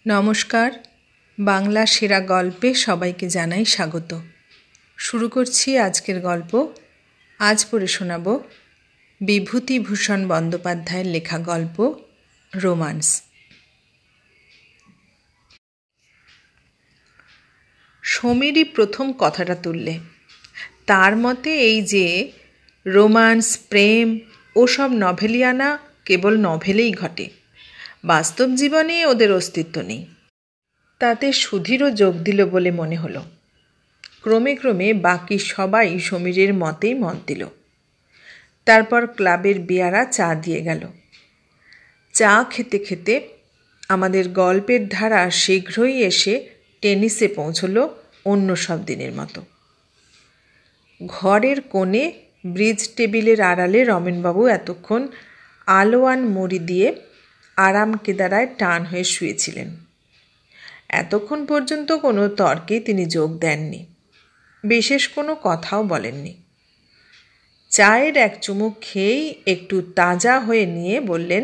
নমস্কার, বাংলা সেরা গল্পে সবাইকে জানাই স্বাগত। শুরু করছি আজকের গল্প। আজ পড়ে শোনাব বিভূতিভূষণ বন্দ্যোপাধ্যায়ের লেখা গল্প রোমান্স। সমীরই প্রথম কথাটা তুললে। তার মতে এই যে রোমান্স, প্রেম ওসব নভেলিয়ানা কেবল নভেলেই ঘটে, বাস্তব জীবনে ওদের অস্তিত্ব নেই। তাতে সুধীরও যোগ দিল বলে মনে হলো। ক্রমে ক্রমে বাকি সবাই সমীরের মতেই মত দিল। তারপর ক্লাবের বেয়ারা চা দিয়ে গেল। চা খেতে খেতে আমাদের গল্পের ধারা শীঘ্রই এসে টেনিসে পৌঁছল অন্য সব দিনের মতো। ঘরের কোণে ব্রিজ টেবিলের আড়ালে রমেনবাবু এতক্ষণ আলোয়ান মুড়ি দিয়ে আরাম কেদারায় টান হয়ে শুয়েছিলেন। এতক্ষণ পর্যন্ত কোনো তর্কে তিনি যোগ দেননি, বিশেষ কোনো কথাও বলেননি। চায়ের এক চুমুক খেয়েই একটু তাজা হয়ে নিয়ে বললেন,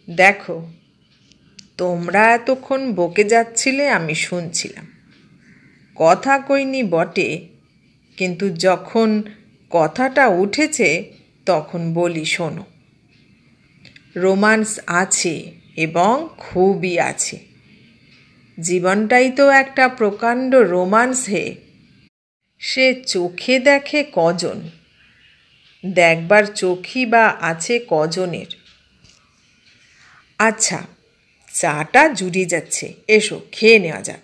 দেখো, তোমরা এতক্ষণ বকে যাচ্ছিলে, আমি শুনছিলাম। কথা কইনি বটে, কিন্তু যখন কথাটা উঠেছে তখন বলি শোনো। রোমান্স আছে এবং খুবই আছে। জীবনটাই তো একটা প্রকাণ্ড রোমান্স হে। সে চোখে দেখে কজন, দেখবার চোখই বা আছে কজনের। আচ্ছা, চাটা জুড়িয়ে যাচ্ছে, এসো খেয়ে নেওয়া যাক।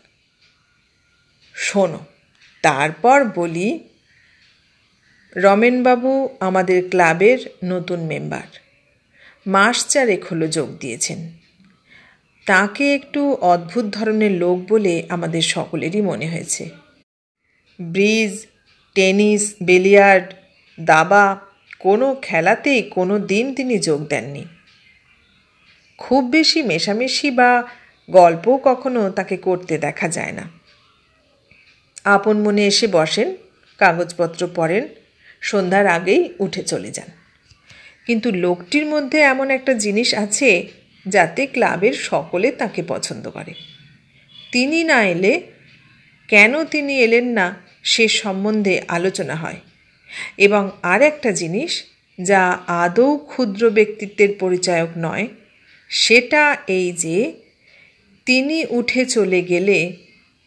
শোনো, তারপর বলি, রমেনবাবু আমাদের ক্লাবের নতুন মেম্বার, মাস চারেক হলো যোগ দিয়েছেন। তাকে একটু অদ্ভুত ধরনের লোক বলে আমাদের সকলেরই মনে হয়েছে। ব্রিজ, টেনিস, বিলিয়ার্ড, দাবা কোনো খেলাতেই কোনো দিন তিনি যোগ দেননি। খুব বেশি মেশামেশি বা গল্পও কখনো তাকে করতে দেখা যায় না। আপন মনে এসে বসেন, কাগজপত্র পড়েন, সন্ধ্যার আগেই উঠে চলে যান। কিন্তু লোকটির মধ্যে এমন একটা জিনিস আছে যাতে ক্লাবের সকলে তাকে পছন্দ করে। তিনি না এলে, কেন তিনি এলেন না সে সম্বন্ধে আলোচনা হয়। এবং আর একটা জিনিস যা আদৌ ক্ষুদ্র ব্যক্তিত্বের পরিচায়ক নয়, সেটা এই যে তিনি উঠে চলে গেলে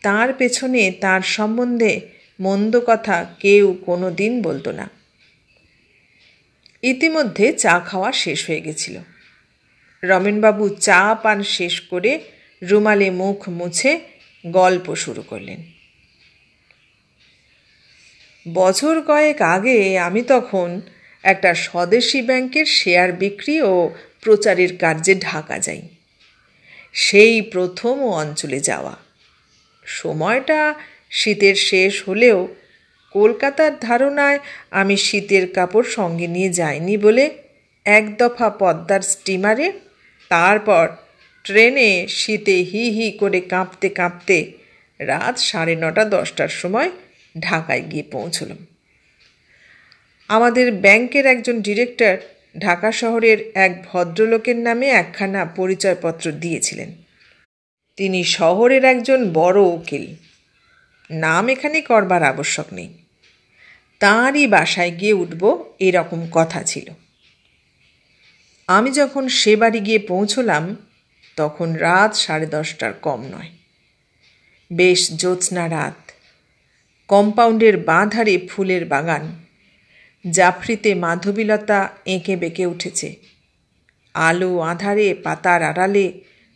তার পেছনে তার সম্বন্ধে মন্দ কথা কেউ কোনো দিন বলতো না। ইতিমধ্যে চা খাওয়া শেষ হয়ে গেছিল। রমেনবাবু চা পান শেষ করে রুমালে মুখ মুছে গল্প শুরু করলেন। বছর কয়েক আগে আমি তখন একটা স্বদেশী ব্যাংকের শেয়ার বিক্রি ও প্রচারের কার্যে ঢাকা যাই। সেই প্রথম ও অঞ্চলে যাওয়া। সময়টা শীতের শেষ হলেও কলকাতার ধারণায় আমি শীতের কাপড় সঙ্গে নিয়ে যাইনি বলে এক দফা পদ্মার স্টিমারে, তারপর ট্রেনে শীতে হি হি করে কাঁপতে কাঁপতে রাত 9:30-10টার সময় ঢাকায় গিয়ে পৌঁছলাম। আমাদের ব্যাংকের একজন ডিরেক্টর ঢাকা শহরের এক ভদ্রলোকের নামে একখানা পরিচয়পত্র দিয়েছিলেন। তিনি শহরের একজন বড় উকিল, নাম এখানে করবার আবশ্যক নেই। তাঁরই বাসায় গিয়ে উঠব এরকম কথা ছিল। আমি যখন সে বাড়ি গিয়ে পৌঁছলাম তখন রাত 10:30টার কম নয়। বেশ জ্যোৎস্না রাত। কম্পাউন্ডের বাঁ ধারে ফুলের বাগান, জাফরিতে মাধবীলতা এঁকে বেঁকে উঠেছে। আলো আঁধারে পাতার আড়ালে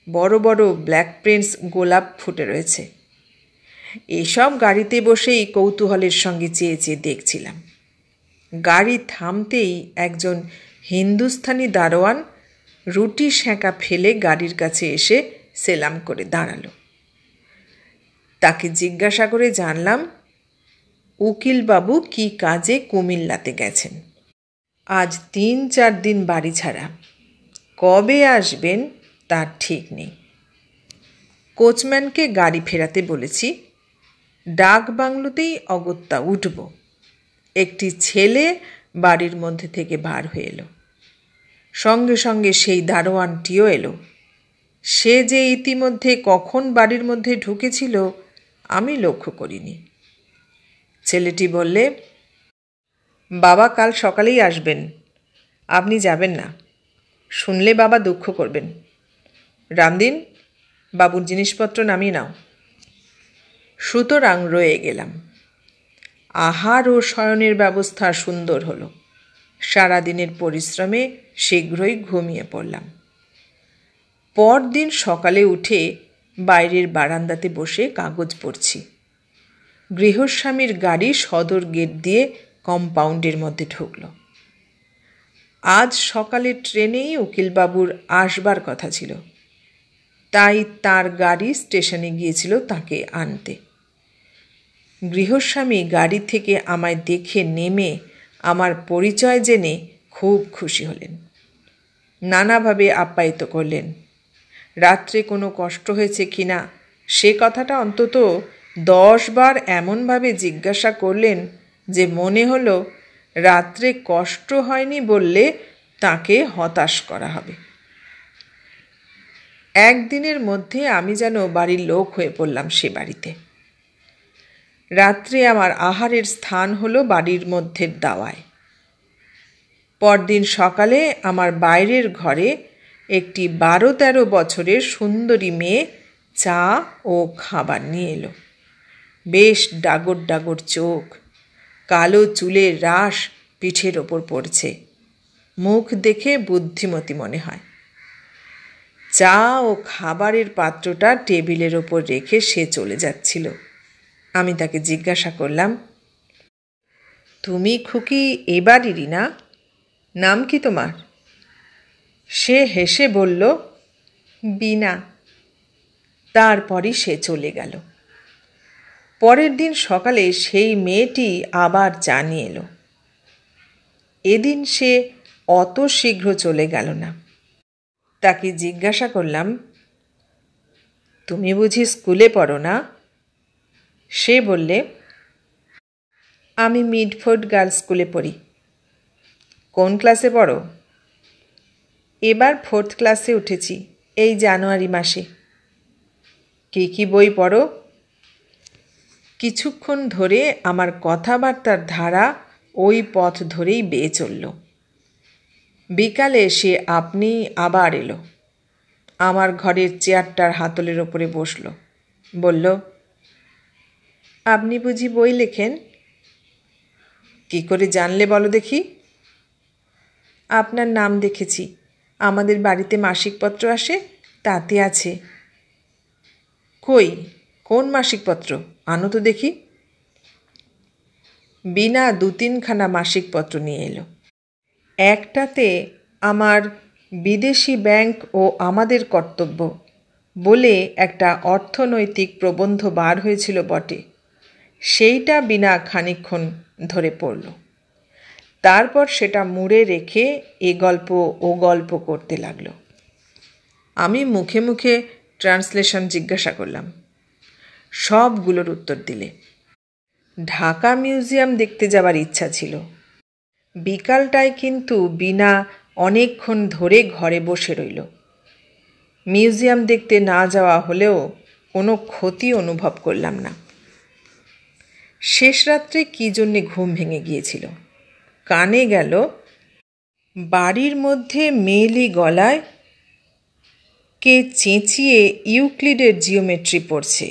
বড় বড় ব্ল্যাক প্রিন্স গোলাপ ফুটে রয়েছে। এসব গাড়িতে বসেই কৌতূহলের সঙ্গে চেয়ে চেয়ে দেখছিলাম। গাড়ি থামতেই একজন হিন্দুস্থানি দারোয়ান রুটি সেঁকা ফেলে গাড়ির কাছে এসে সেলাম করে দাঁড়ালো। তাকে জিজ্ঞাসা করে জানলাম উকিলবাবু কি কাজে কুমিল্লাতে গেছেন। আজ 3-4 দিন বাড়ি ছাড়া, কবে আসবেন তার ঠিক নেই। কোচম্যানকে গাড়ি ফেরাতে বলেছি। ডাক বাংলোতেই অগত্যা উঠব। একটি ছেলে বাড়ির মধ্যে থেকে বার হয়ে এলো। সঙ্গে সঙ্গে সেই দারোয়ানটিও এলো। সে যে ইতিমধ্যে কখন বাড়ির মধ্যে ঢুকেছিল আমি লক্ষ্য করিনি। ছেলেটি বললে, বাবা কাল সকালেই আসবেন, আপনি যাবেন না, শুনলে বাবা দুঃখ করবেন। রামদিন, বাবুর জিনিসপত্র নামিয়ে নাও। সুতরাং রয়ে গেলাম। আহার ও শয়নের ব্যবস্থা সুন্দর হলো। সারাদিনের পরিশ্রমে শীঘ্রই ঘুমিয়ে পড়লাম। পরদিন সকালে উঠে বাইরের বারান্দাতে বসে কাগজ পড়ছি। গৃহস্বামীর গাড়ি সদর গেট দিয়ে কম্পাউন্ডের মধ্যে ঢুকল। আজ সকালে ট্রেনেই উকিলবাবুর আসবার কথা ছিল, তাই তার গাড়ি স্টেশনে গিয়েছিল তাকে আনতে। গৃহস্বামী গাড়ি থেকে আমায় দেখে নেমে আমার পরিচয় জেনে খুব খুশি হলেন। নানাভাবে আপ্যায়িত করলেন। রাত্রে কোনো কষ্ট হয়েছে কি না সে কথাটা অন্তত 10 বার এমনভাবে জিজ্ঞাসা করলেন যে মনে হলো রাত্রে কষ্ট হয়নি বললে তাকে হতাশ করা হবে। একদিনের মধ্যে আমি যেন বাড়ির লোক হয়ে পড়লাম সে বাড়িতে। রাত্রে আমার আহারের স্থান হলো বাড়ির মধ্যে দাওয়ায়। পরদিন সকালে আমার বাইরের ঘরে একটি 12-13 বছরের সুন্দরী মেয়ে চা ও খাবার নিয়ে এলো। বেশ ডাগর ডাগর চোখ, কালো চুলের রাশ পিঠের ওপর পড়ছে। মুখ দেখে বুদ্ধিমতী মনে হয়। চা ও খাবারের পাত্রটা টেবিলের ওপর রেখে সে চলে যাচ্ছিল। আমি তাকে জিজ্ঞাসা করলাম, তুমি খুকি এ বাড়িরই না? নাম কি তোমার? সে হেসে বলল, বিনা। তারপরই সে চলে গেল। পরের দিন সকালে সেই মেয়েটি আবার চা নিয়ে এলো। এদিন সে অত শীঘ্র চলে গেল না। তাকে জিজ্ঞাসা করলাম, তুমি বুঝি স্কুলে পড়ো না? সে বললে, আমি মিডফোর্ড গার্লস স্কুলে পড়ি। কোন ক্লাসে পড়ো? এবার 4th ক্লাসে উঠেছি, এই জানুয়ারি মাসে। কী কী বই পড়ো? কিছুক্ষণ ধরে আমার কথাবার্তার ধারা ওই পথ ধরেই বেয়ে চলল। বিকালে সে আপনি আবার এলো। আমার ঘরের চেয়ারটার হাতলের ওপরে বসল। বলল, আপনি বুঝি বই লেখেন? কি করে জানলে বলো দেখি? আপনার নাম দেখেছি, আমাদের বাড়িতে মাসিকপত্র আসে, তাতে আছে। কই, কোন মাসিকপত্র? আনো তো দেখি। বিনা 2-3খানা মাসিকপত্র নিয়ে এলো। একটাতে আমার বিদেশি ব্যাংক ও আমাদের কর্তব্য বলে একটা অর্থনৈতিক প্রবন্ধ বার হয়েছিল বটে। সেইটা বিনা খানিকক্ষণ ধরে পড়ল। তারপর সেটা মুড়ে রেখে এ গল্প ও গল্প করতে লাগল। আমি মুখে মুখে ট্রান্সলেশন জিজ্ঞাসা করলাম। সবগুলোর উত্তর দিলে। ঢাকা মিউজিয়াম দেখতে যাবার ইচ্ছা ছিল। বিকালটায় কিন্তু বিনা অনেকক্ষণ ধরে ঘরে বসে রইল। মিউজিয়াম দেখতে না যাওয়া হলেও কোনো ক্ষতি অনুভব করলাম না। শেষ রাত্রে কী জন্যে ঘুম ভেঙে গিয়েছিল। কানে গেল, বাড়ির মধ্যে মেয়েলি গলায় কে চেঁচিয়ে ইউক্লিডের জিওমেট্রি পড়ছে।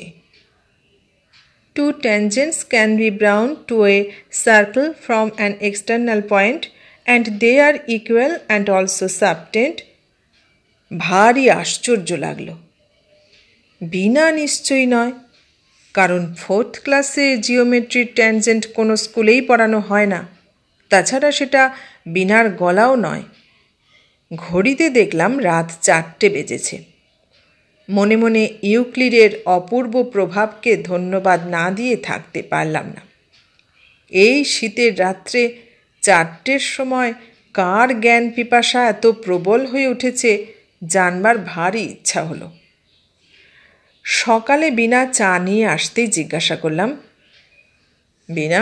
2 tangents can be drawn to a circle from an external point and they are equal and also subtend. ভারী আশ্চর্য লাগল। বিনা নিশ্চয়ই নয়, কারণ 4th ক্লাসে জিওমেট্রির ট্যানজেন্ট কোনো স্কুলেই পড়ানো হয় না। তাছাড়া সেটা বিনার গলাও নয়। ঘড়িতে দেখলাম রাত 4টে বেজেছে। মনে মনে ইউক্লিডের অপূর্ব প্রভাবকে ধন্যবাদ না দিয়ে থাকতে পারলাম না। এই শীতের রাত্রে 4টের সময় কার জ্ঞান পিপাসা এত প্রবল হয়ে উঠেছে জানবার ভারী ইচ্ছা হলো। সকালে বিনা চা নিয়ে আসতেই জিজ্ঞাসা করলাম, বিনা,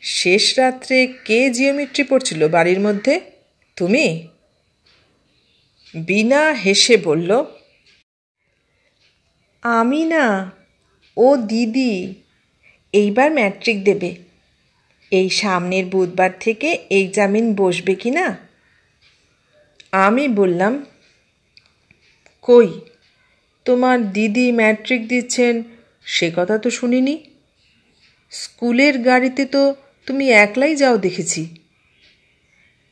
শেষ রাত্রে কে জিওমেট্রি পড়ছিল বাড়ির মধ্যে? তুমি? বিনা হেসে বলল, আমি না, ও দিদি। এইবার ম্যাট্রিক দেবে। এই সামনের বুধবার থেকে এক্সামিন বসবে কি না? আমি বললাম, কই, তোমার দিদি ম্যাট্রিক দিচ্ছেন সে কথা তো শুনিনি। স্কুলের গাড়িতে তো তুমি একলাই যাও দেখেছি।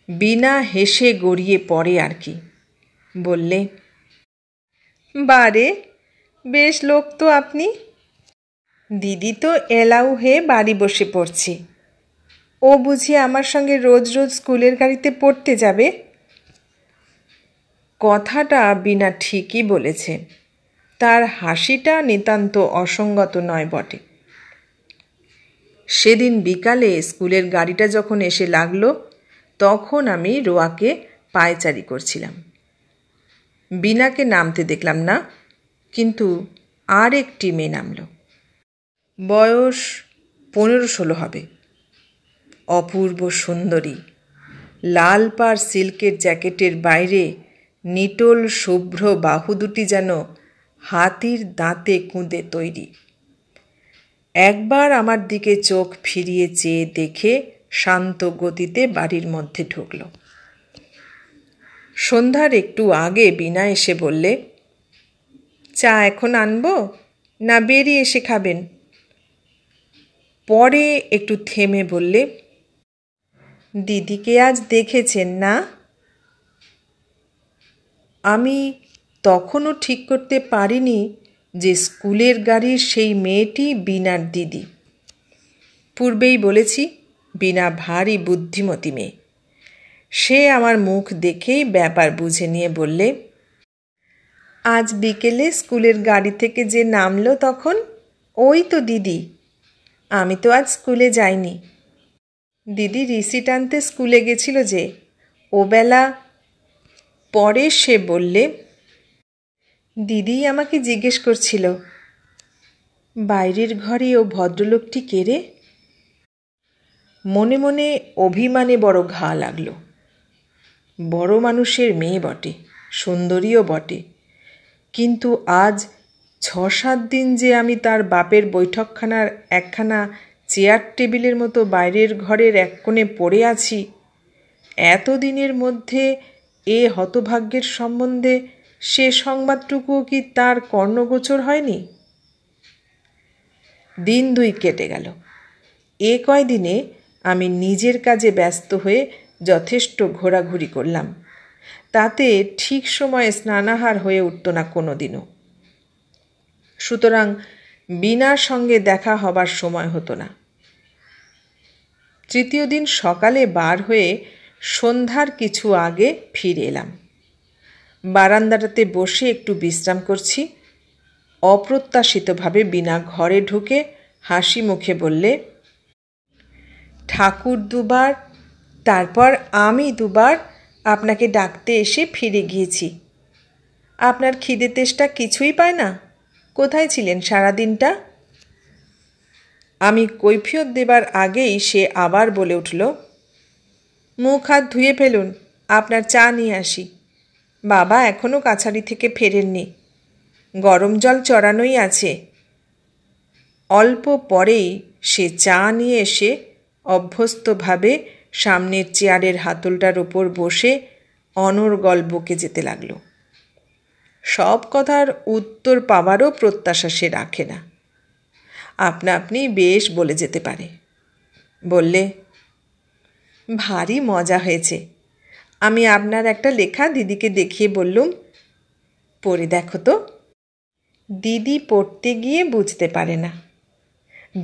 বিনা হেসে গড়িয়ে পড়ে আর কি। বললে, বারে, বেশ লোক তো আপনি। দিদি তো এলাউ হয়ে বাড়ি বসে পড়ছে। ও বুঝি আমার সঙ্গে রোজ রোজ স্কুলের গাড়িতে পড়তে যাবে? কথাটা বিনা ঠিকই বলেছে। তার হাসিটা নিতান্ত অসঙ্গত নয় বটে। সেদিন বিকালে স্কুলের গাড়িটা যখন এসে লাগলো, তখন আমি রোয়াকে পায়চারি করছিলাম। বিনাকে নামতে দেখলাম না, কিন্তু আর একটি মেয়ে নামল। বয়স 15-16 হবে। অপূর্ব সুন্দরী। লাল পাড় সিল্কের জ্যাকেটের বাইরে নিটোল শুভ্র বাহু দুটি যেন হাতির দাঁতে কুঁদে তৈরি। একবার আমার দিকে চোখ ফিরিয়ে চেয়ে দেখে শান্ত গতিতে বাড়ির মধ্যে ঢুকল। সন্ধ্যার একটু আগে বিনা এসে বললে, চা এখন আনবো না বেরিয়ে এসে খাবেন? পরে একটু থেমে বললে, দিদিকে আজ দেখেছেন না? আমি তখনও ঠিক করতে পারিনি যে স্কুলের গাড়ির সেই মেয়েটি বিনার দিদি। পূর্বেই বলেছি, বিনা ভারী বুদ্ধিমতী মেয়ে। সে আমার মুখ দেখেই ব্যাপার বুঝে নিয়ে বললে, আজ বিকেলে স্কুলের গাড়ি থেকে যে নামলো তখন ওই তো দিদি। আমি তো আজ স্কুলে যাইনি। দিদি রিসিট আনতে স্কুলে গেছিল যে, ও বেলা। পরে সে বললে, দিদি আমাকে জিজ্ঞেস করছিল, বাইরের ঘরে ও ভদ্রলোকটি কে রে? মনে মনে অভিমানে বড় ঘা লাগল। বড় মানুষের মেয়ে বটে, সুন্দরীও বটে, কিন্তু আজ 6-7 দিন যে আমি তার বাপের বৈঠকখানার একখানা চেয়ার টেবিলের মতো বাইরের ঘরের এক কোণে পড়ে আছি, এতদিনের মধ্যে এ হতভাগ্যের সম্বন্ধে সে সংবাদটুকুও কি তার কর্ণগোচর হয়নি? দিন 2 কেটে গেল। এ কয়দিনে আমি নিজের কাজে ব্যস্ত হয়ে যথেষ্ট ঘোরাঘুরি করলাম। তাতে ঠিক সময়ে স্নানাহার হয়ে উঠত না কোনো দিনও। সুতরাং বিনার সঙ্গে দেখা হবার সময় হতো না। তৃতীয় দিন সকালে বার হয়ে সন্ধ্যার কিছু আগে ফিরে এলাম। বারান্দাটাতে বসে একটু বিশ্রাম করছি। অপ্রত্যাশিতভাবে বিনা ঘরে ঢুকে হাসি মুখে বললে, ঠাকুর 2 বার, তারপর আমি 2 বার আপনাকে ডাকতে এসে ফিরে গিয়েছি। আপনার খিদে তেষ্টা কিছুই পায় না? কোথায় ছিলেন সারাদিনটা? আমি কৈফিয়ত দেবার আগেই সে আবার বলে উঠল, মুখ হাত ধুয়ে ফেলুন, আপনার চা নিয়ে আসি। বাবা এখনও কাছারি থেকে ফেরেননি, গরম জল চড়ানোই আছে। অল্প পরেই সে চা নিয়ে এসে অভ্যস্তভাবে সামনের চেয়ারের হাতলটার ওপর বসে অনর্গল বকে যেতে লাগল। সব কথার উত্তর পাওয়ারও প্রত্যাশা সে রাখে না, আপনা আপনি বেশ বলে যেতে পারে। বললে, ভারী মজা হয়েছে। আমি আপনার একটা লেখা দিদিকে দেখিয়ে বললুম, পড়ে দেখো তো। দিদি পড়তে গিয়ে বুঝতে পারে না।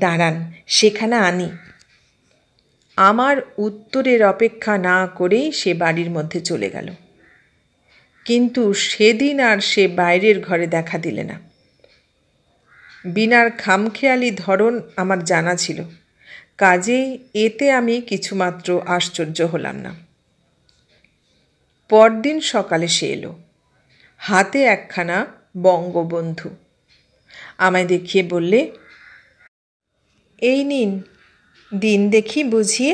দাঁড়ান, সেখানে আনি। আমার উত্তরের অপেক্ষা না করেই সে বাড়ির মধ্যে চলে গেল। কিন্তু সেদিন আর সে বাইরের ঘরে দেখা দিলে না। বিনার খামখেয়ালি ধরন আমার জানা ছিল, কাজেই এতে আমি কিছুমাত্র আশ্চর্য হলাম না। পরদিন সকালে সে এলো, হাতে একখানা বঙ্গবন্ধু। আমায় দেখিয়ে বললে, এই নিন, দিন দেখি বুঝিয়ে।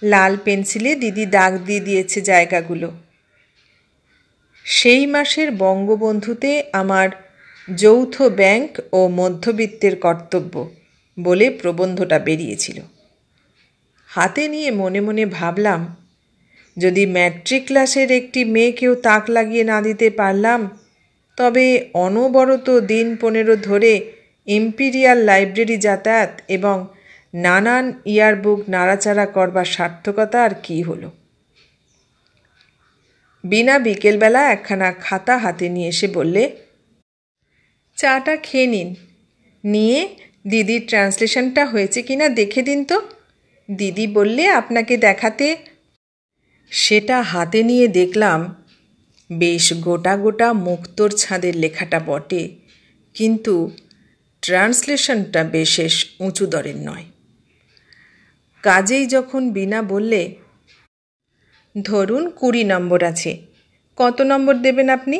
লাল পেন্সিলে দিদি দাগ দিয়ে দিয়েছে জায়গাগুলো। সেই মাসের বঙ্গবন্ধুতে আমার যৌথ ব্যাংক ও মধ্যবিত্তের কর্তব্য বলে প্রবন্ধটা বেরিয়েছিল। হাতে নিয়ে মনে মনে ভাবলাম, যদি ম্যাট্রিক ক্লাসের একটি মেয়েকেও তাক লাগিয়ে না দিতে পারলাম, তবে অনবরত দিন 15 ধরে ইম্পিরিয়াল লাইব্রেরি যাতায়াত এবং নানান ইয়ারবুক নাড়াচাড়া করবার সার্থকতা আর কী হলো। বিনা বিকেলবেলা একখানা খাতা হাতে নিয়ে এসে বললে, চাটা খেয়ে নিন, নিয়ে দিদির ট্রান্সলেশনটা হয়েছে কিনা দেখে দিন তো। দিদি বললে আপনাকে দেখাতে। সেটা হাতে নিয়ে দেখলাম, বেশ গোটা গোটা মুক্তোর ছাঁদের লেখাটা বটে, কিন্তু ট্রান্সলেশনটা বিশেষ উঁচু দরের নয়। কাজেই যখন বিনা বললে, ধরুন 20 নম্বর আছে, কত নম্বর দেবেন আপনি?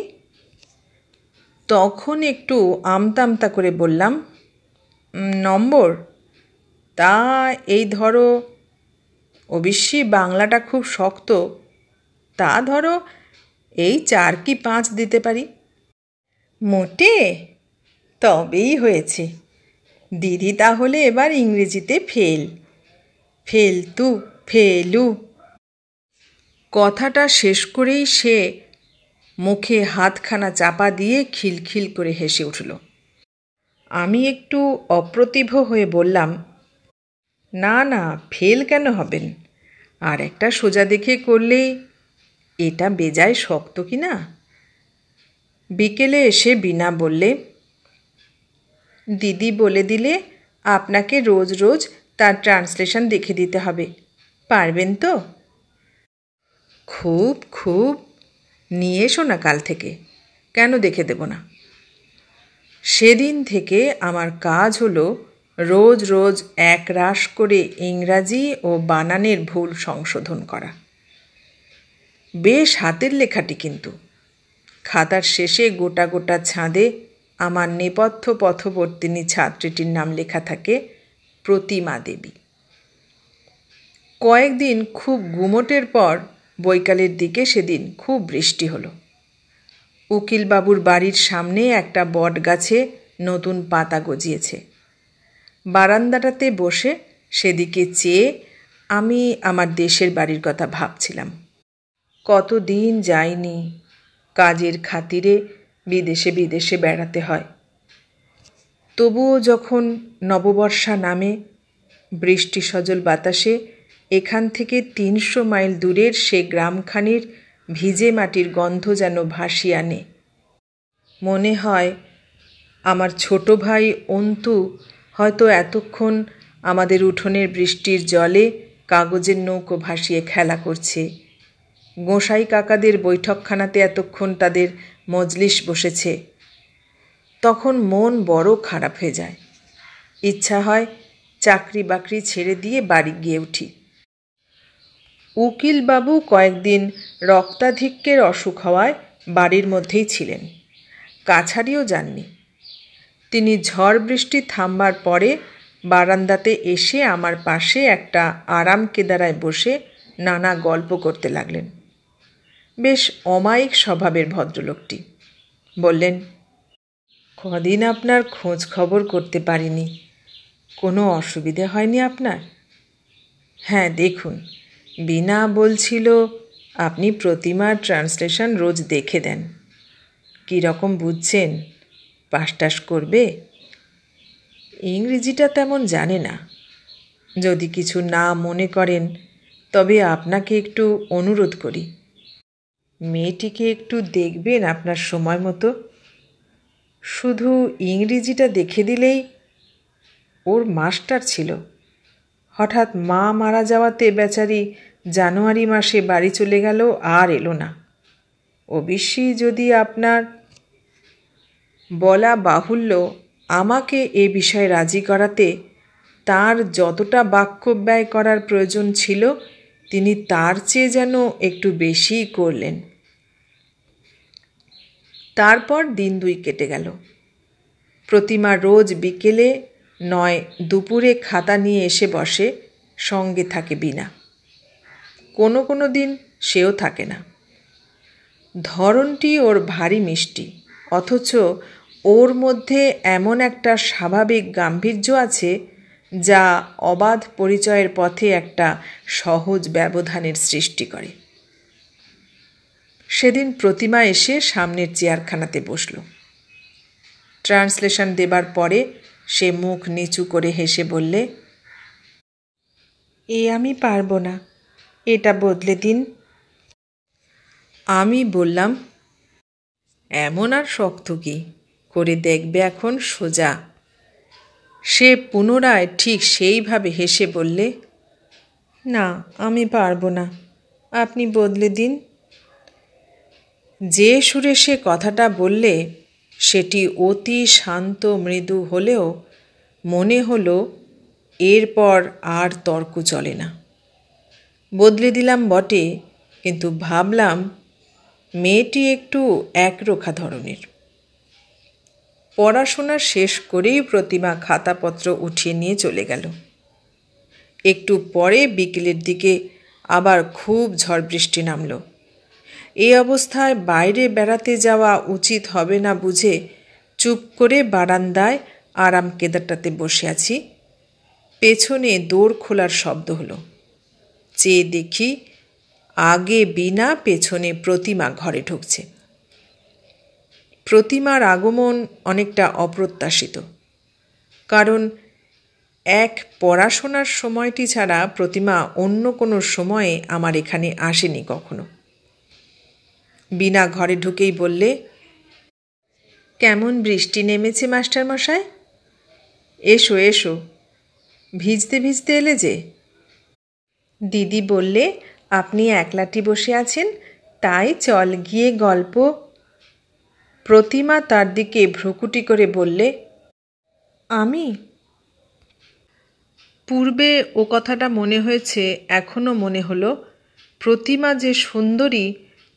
তখন একটু আমতা আমতা করে বললাম, নম্বর তা এই ধরো, অবশ্যই বাংলাটা খুব শক্ত, তা ধরো এই 4 কি 5 দিতে পারি। মোটে? তবেই হয়েছে। দিদি তাহলে এবার ইংরেজিতে ফেল, ফেলতু, ফেলু। কথাটা শেষ করেই সে মুখে হাতখানা চাপা দিয়ে খিলখিল করে হেসে উঠল। আমি একটু অপ্রতিভ হয়ে বললাম, না না, ফেল কেন হবেন, আর একটা সোজা দেখে করলেই। এটা বেজায় শক্ত কি না? বিকেলে এসে বিনা বললে, দিদি বলে দিলে আপনাকে রোজ রোজ তার ট্রান্সলেশন দেখে দিতে হবে, পারবেন তো? খুব খুব, নিয়ে এসো না কাল থেকে, কেন দেখে দেব না। সেদিন থেকে আমার কাজ হলো রোজ রোজ একরাশ করে ইংরাজি ও বানানের ভুল সংশোধন করা। বেশ হাতের লেখাটি, কিন্তু খাতার শেষে গোটা গোটা ছাঁদে আমার নেপথ্য পথবর্তিনী ছাত্রীটির নাম লেখা থাকে, প্রতিমা দেবী। কয়েকদিন খুব গুমোটের পর বৈকালের দিকে সেদিন খুব বৃষ্টি হলো। উকিলবাবুর বাড়ির সামনে একটা বট গাছে নতুন পাতা গজিয়েছে। বারান্দাটাতে বসে সেদিকে চেয়ে আমি আমার দেশের বাড়ির কথা ভাবছিলাম। কতদিন যাইনি, কাজের খাতিরে বিদেশে বিদেশে বেড়াতে হয়। তবুও যখন নববর্ষা নামে বৃষ্টি সজল বাতাসে এখান থেকে 300 মাইল দূরের সে গ্রামখানির ভিজে মাটির গন্ধ যেন ভাসিয়ে আনে, মনে হয় আমার ছোট ভাই অন্তু হয়তো এতক্ষণ আমাদের উঠোনের বৃষ্টির জলে কাগজের নৌকো ভাসিয়ে খেলা করছে, গোসাই কাকাদের বৈঠকখানাতে এতক্ষণ তাদের মজলিস বসেছে। তখন মন বড় খারাপ হয়ে যায়, ইচ্ছা হয় চাকরি বাকরি ছেড়ে দিয়ে বাড়ি গিয়ে উঠি। উকিলবাবু কয়েকদিন রক্তাধিক্যের অসুখ হওয়ায় বাড়ির মধ্যেই ছিলেন, কাছারিও যাননি। তিনি ঝড় বৃষ্টি থামবার পরে বারান্দাতে এসে আমার পাশে একটা আরাম কেদারায় বসে নানা গল্প করতে লাগলেন। বেশ অমায়িক স্বভাবের ভদ্রলোকটি। বললেন, কদিন আপনার খোঁজ খবর করতে পারিনি, কোনো অসুবিধে হয়নি আপনার? হ্যাঁ, দেখুন, বিনা বলছিল আপনি প্রতিমার ট্রান্সলেশন রোজ দেখে দেন। কী রকম বুঝছেন? পাস টাস করবে? ইংরেজিটা তেমন জানে না। যদি কিছু না মনে করেন তবে আপনাকে একটু অনুরোধ করি, মেয়েটিকে একটু দেখবেন আপনার সময় মতো। শুধু ইংরেজিটা দেখে দিলেই। ওর মাস্টার ছিল, হঠাৎ মা মারা যাওয়াতে বেচারি জানুয়ারি মাসে বাড়ি চলে গেল, আর এলো না। অবশ্যই যদি আপনার। বলা বাহুল্য, আমাকে এ বিষয়ে রাজি করাতে তার যতটা বাক্য ব্যয় করার প্রয়োজন ছিল তিনি তার চেয়ে যেন একটু বেশিই করলেন। তারপর দিন 2 কেটে গেল। প্রতিমা রোজ বিকেলে নয় দুপুরে খাতা নিয়ে এসে বসে, সঙ্গে থাকে বিনা। কোনো কোনো দিন সেও থাকে না। ধরনটি ওর ভারী মিষ্টি, অথচ ওর মধ্যে এমন একটা স্বাভাবিক গাম্ভীর্য আছে যা অবাধ পরিচয়ের পথে একটা সহজ ব্যবধানের সৃষ্টি করে। সেদিন প্রতিমা এসে সামনের চেয়ারখানাতে বসল। ট্রান্সলেশন দেবার পরে সে মুখ নিচু করে হেসে বললে, আমি পারব না, এটা বদলে দিন। আমি বললাম, এমন আর শক্ত কি, করে দেখবে এখন সোজা। সে পুনরায় ঠিক সেইভাবে হেসে বললে, না, আমি পারব না, আপনি বদলে দিন। যে সুরে সে কথাটা বললে সেটি অতি শান্ত মৃদু হলেও মনে হলো এরপর আর তর্ক চলে না। বদলে দিলাম বটে, কিন্তু ভাবলাম মেয়েটি একটু একরোখা ধরনের। পড়াশোনা শেষ করেই প্রতিমা খাতাপত্র উঠিয়ে নিয়ে চলে গেল। একটু পরে বিকেলের দিকে আবার খুব ঝড় বৃষ্টি নামল। এই অবস্থায় বাইরে বেড়াতে যাওয়া উচিত হবে না বুঝে চুপ করে বারান্দায় আরাম কেদারটাতে বসে আছি। পেছনে দোর খোলার শব্দ হলো। চেয়ে দেখি আগে বিনা, পেছনে প্রতিমা ঘরে ঢুকছে। প্রতিমার আগমন অনেকটা অপ্রত্যাশিত, কারণ এক পড়াশোনার সময়টি ছাড়া প্রতিমা অন্য কোনো সময়ে আমার এখানে আসেনি কখনো। বিনা ঘরে ঢুকেই বললে, কেমন বৃষ্টি নেমেছে মাস্টারমশাই? এসো এসো, ভিজতে ভিজতে এলে যে। দিদি বললে আপনি একলাটি বসে আছেন, তাই চল গিয়ে গল্প। প্রতিমা তার দিকে ভ্রুকুটি করে বললে, আমি? পূর্বে ও কথাটা মনে হয়েছে, এখনও মনে হলো প্রতিমা যে সুন্দরী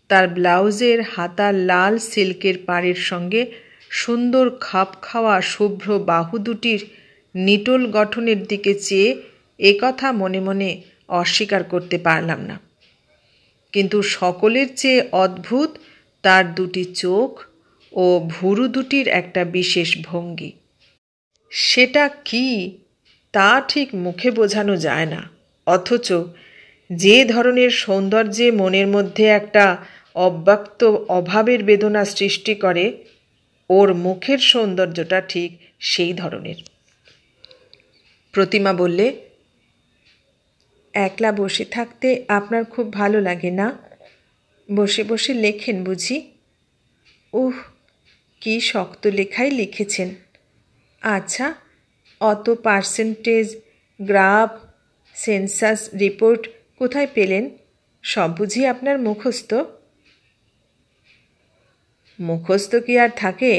তার ব্লাউজের হাতা লাল সিল্কের পাড়ের সঙ্গে সুন্দর খাপ খাওয়া শুভ্র বাহু দুটির নিটোল গঠনের দিকে চেয়ে একথা মনে মনে অস্বীকার করতে পারলাম না। কিন্তু সকলের চেয়ে অদ্ভুত তার দুটি চোখ ও ভুরু দুটির একটা বিশেষ ভঙ্গি। সেটা কি তা ঠিক মুখে বোঝানো যায় না, অথচ যে ধরনের সৌন্দর্যে মনের মধ্যে একটা অব্যক্ত অভাবের বেদনা সৃষ্টি করে, ওর মুখের সৌন্দর্যটা ঠিক সেই ধরনের। প্রতিমা বললে, একলা বসে থাকতে আপনার খুব ভালো লাগে না? বসে বসে লেখেন বুঝি? উহ, কি শক্ত লেখাই লিখেছেন। আচ্ছা, অত পার্সেন্টেজ, গ্রাফ, সেন্সাস রিপোর্ট কোথায় পেলেন? সব বুঝি আপনার মুখস্থ? মুখস্থ কি আর থাকে?